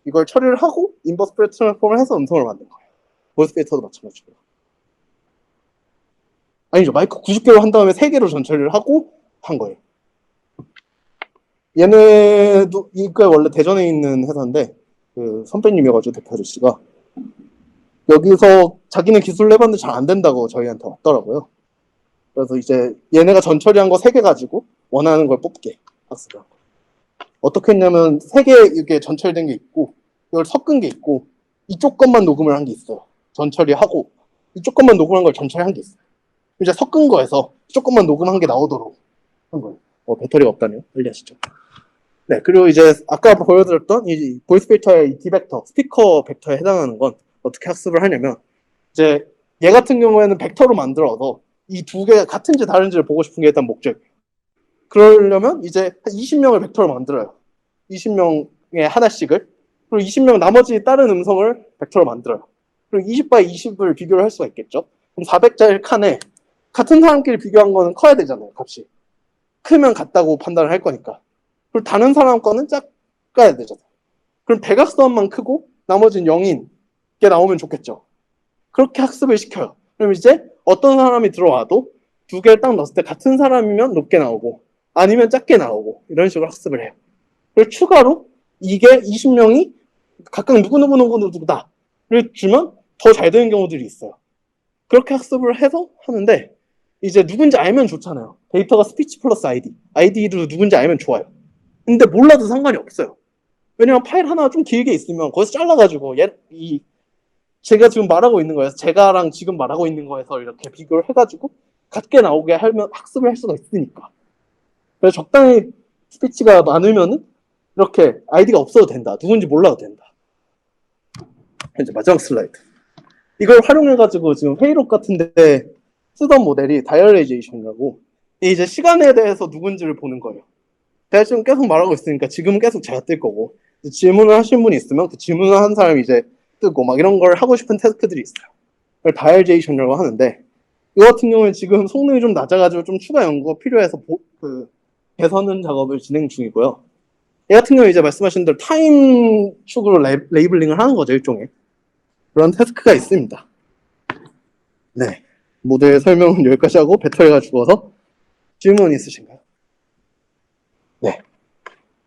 이걸 처리를 하고 인버스 푸리어 트랜스폼을 해서 음성을 만든 거예요. 보이스 필터도 마찬가지고. 아니죠. 마이크 90개로 한 다음에 3개로 전처리를 하고 한 거예요. 얘네도 이거 원래 대전에 있는 회사인데 그 선배님이어가지고 대표 아저씨가 여기서 자기는 기술을 해봤는데 잘 안 된다고 저희한테 왔더라고요. 그래서 이제 얘네가 전처리한 거 3개 가지고 원하는 걸 뽑게 학습을 하고 어떻게 했냐면 3개 이게 전처리된 게 있고 이걸 섞은 게 있고 이쪽 것만 녹음을 한 게 있어요. 전처리하고 이쪽 것만 녹음한 걸 전처리한 게 있어요. 이제 섞은 거에서 이쪽 것만 녹음한 게 나오도록 한 거예요. 배터리가 없다네요. 빨리 하시죠. 네, 그리고 이제 아까 보여드렸던 이 보이스 필터의 이 D벡터, 스피커 벡터에 해당하는 건 어떻게 학습을 하냐면 이제 얘 같은 경우에는 벡터로 만들어서 이 두 개가 같은지 다른지를 보고 싶은 게 일단 목적이에요. 그러려면 이제 20명을 벡터로 만들어요. 20명에 하나씩을. 그리고 20명 나머지 다른 음성을 벡터로 만들어요. 그리고 20by 20을 비교를 할 수가 있겠죠. 그럼 400자일 칸에 같은 사람끼리 비교한 거는 커야 되잖아요, 값이. 크면 같다고 판단을 할 거니까. 그리고 다른 사람 거는 작아야 되잖아요. 그럼 대각선만 크고 나머지는 0인 게 나오면 좋겠죠. 그렇게 학습을 시켜요. 그럼 이제 어떤 사람이 들어와도 2개를 딱 넣었을 때 같은 사람이면 높게 나오고 아니면 작게 나오고 이런 식으로 학습을 해요. 그리고 추가로 이게 20명이 각각 누구다를 주면 더 잘 되는 경우들이 있어요. 그렇게 학습을 해서 하는데 이제 누군지 알면 좋잖아요. 데이터가 스피치 플러스 아이디로 누군지 알면 좋아요. 근데 몰라도 상관이 없어요. 왜냐면 파일 하나 좀 길게 있으면 거기서 잘라가지고 제가 지금 말하고 있는 거에서 제가랑 지금 말하고 있는 거에서 이렇게 비교를 해가지고 같게 나오게 하면 학습을 할 수가 있으니까. 그래서 적당히 스피치가 많으면은 이렇게 아이디가 없어도 된다. 누군지 몰라도 된다. 이제 마지막 슬라이드. 이걸 활용해가지고 지금 회의록 같은데 쓰던 모델이 다이얼라이제이션이라고 이제 시간에 대해서 누군지를 보는 거예요. 제가 지금 계속 말하고 있으니까 지금은 계속 제가 뜰 거고 질문을 하신 분이 있으면 그 질문을 한 사람이 이제 뜨고 막 이런 걸 하고 싶은 태스크들이 있어요. 그걸 다이얼제이션이라고 하는데 이거 같은 경우는 지금 성능이 좀 낮아가지고 좀 추가 연구가 필요해서 개선 작업을 진행 중이고요. 얘 같은 경우는 이제 말씀하신 대로 타임 축으로 레이블링을 하는 거죠, 일종의. 그런 태스크가 있습니다. 네. 모델 설명은 여기까지 하고 배터리가 죽어서 질문 있으신가요? 네.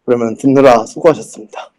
그러면 듣느라 수고하셨습니다.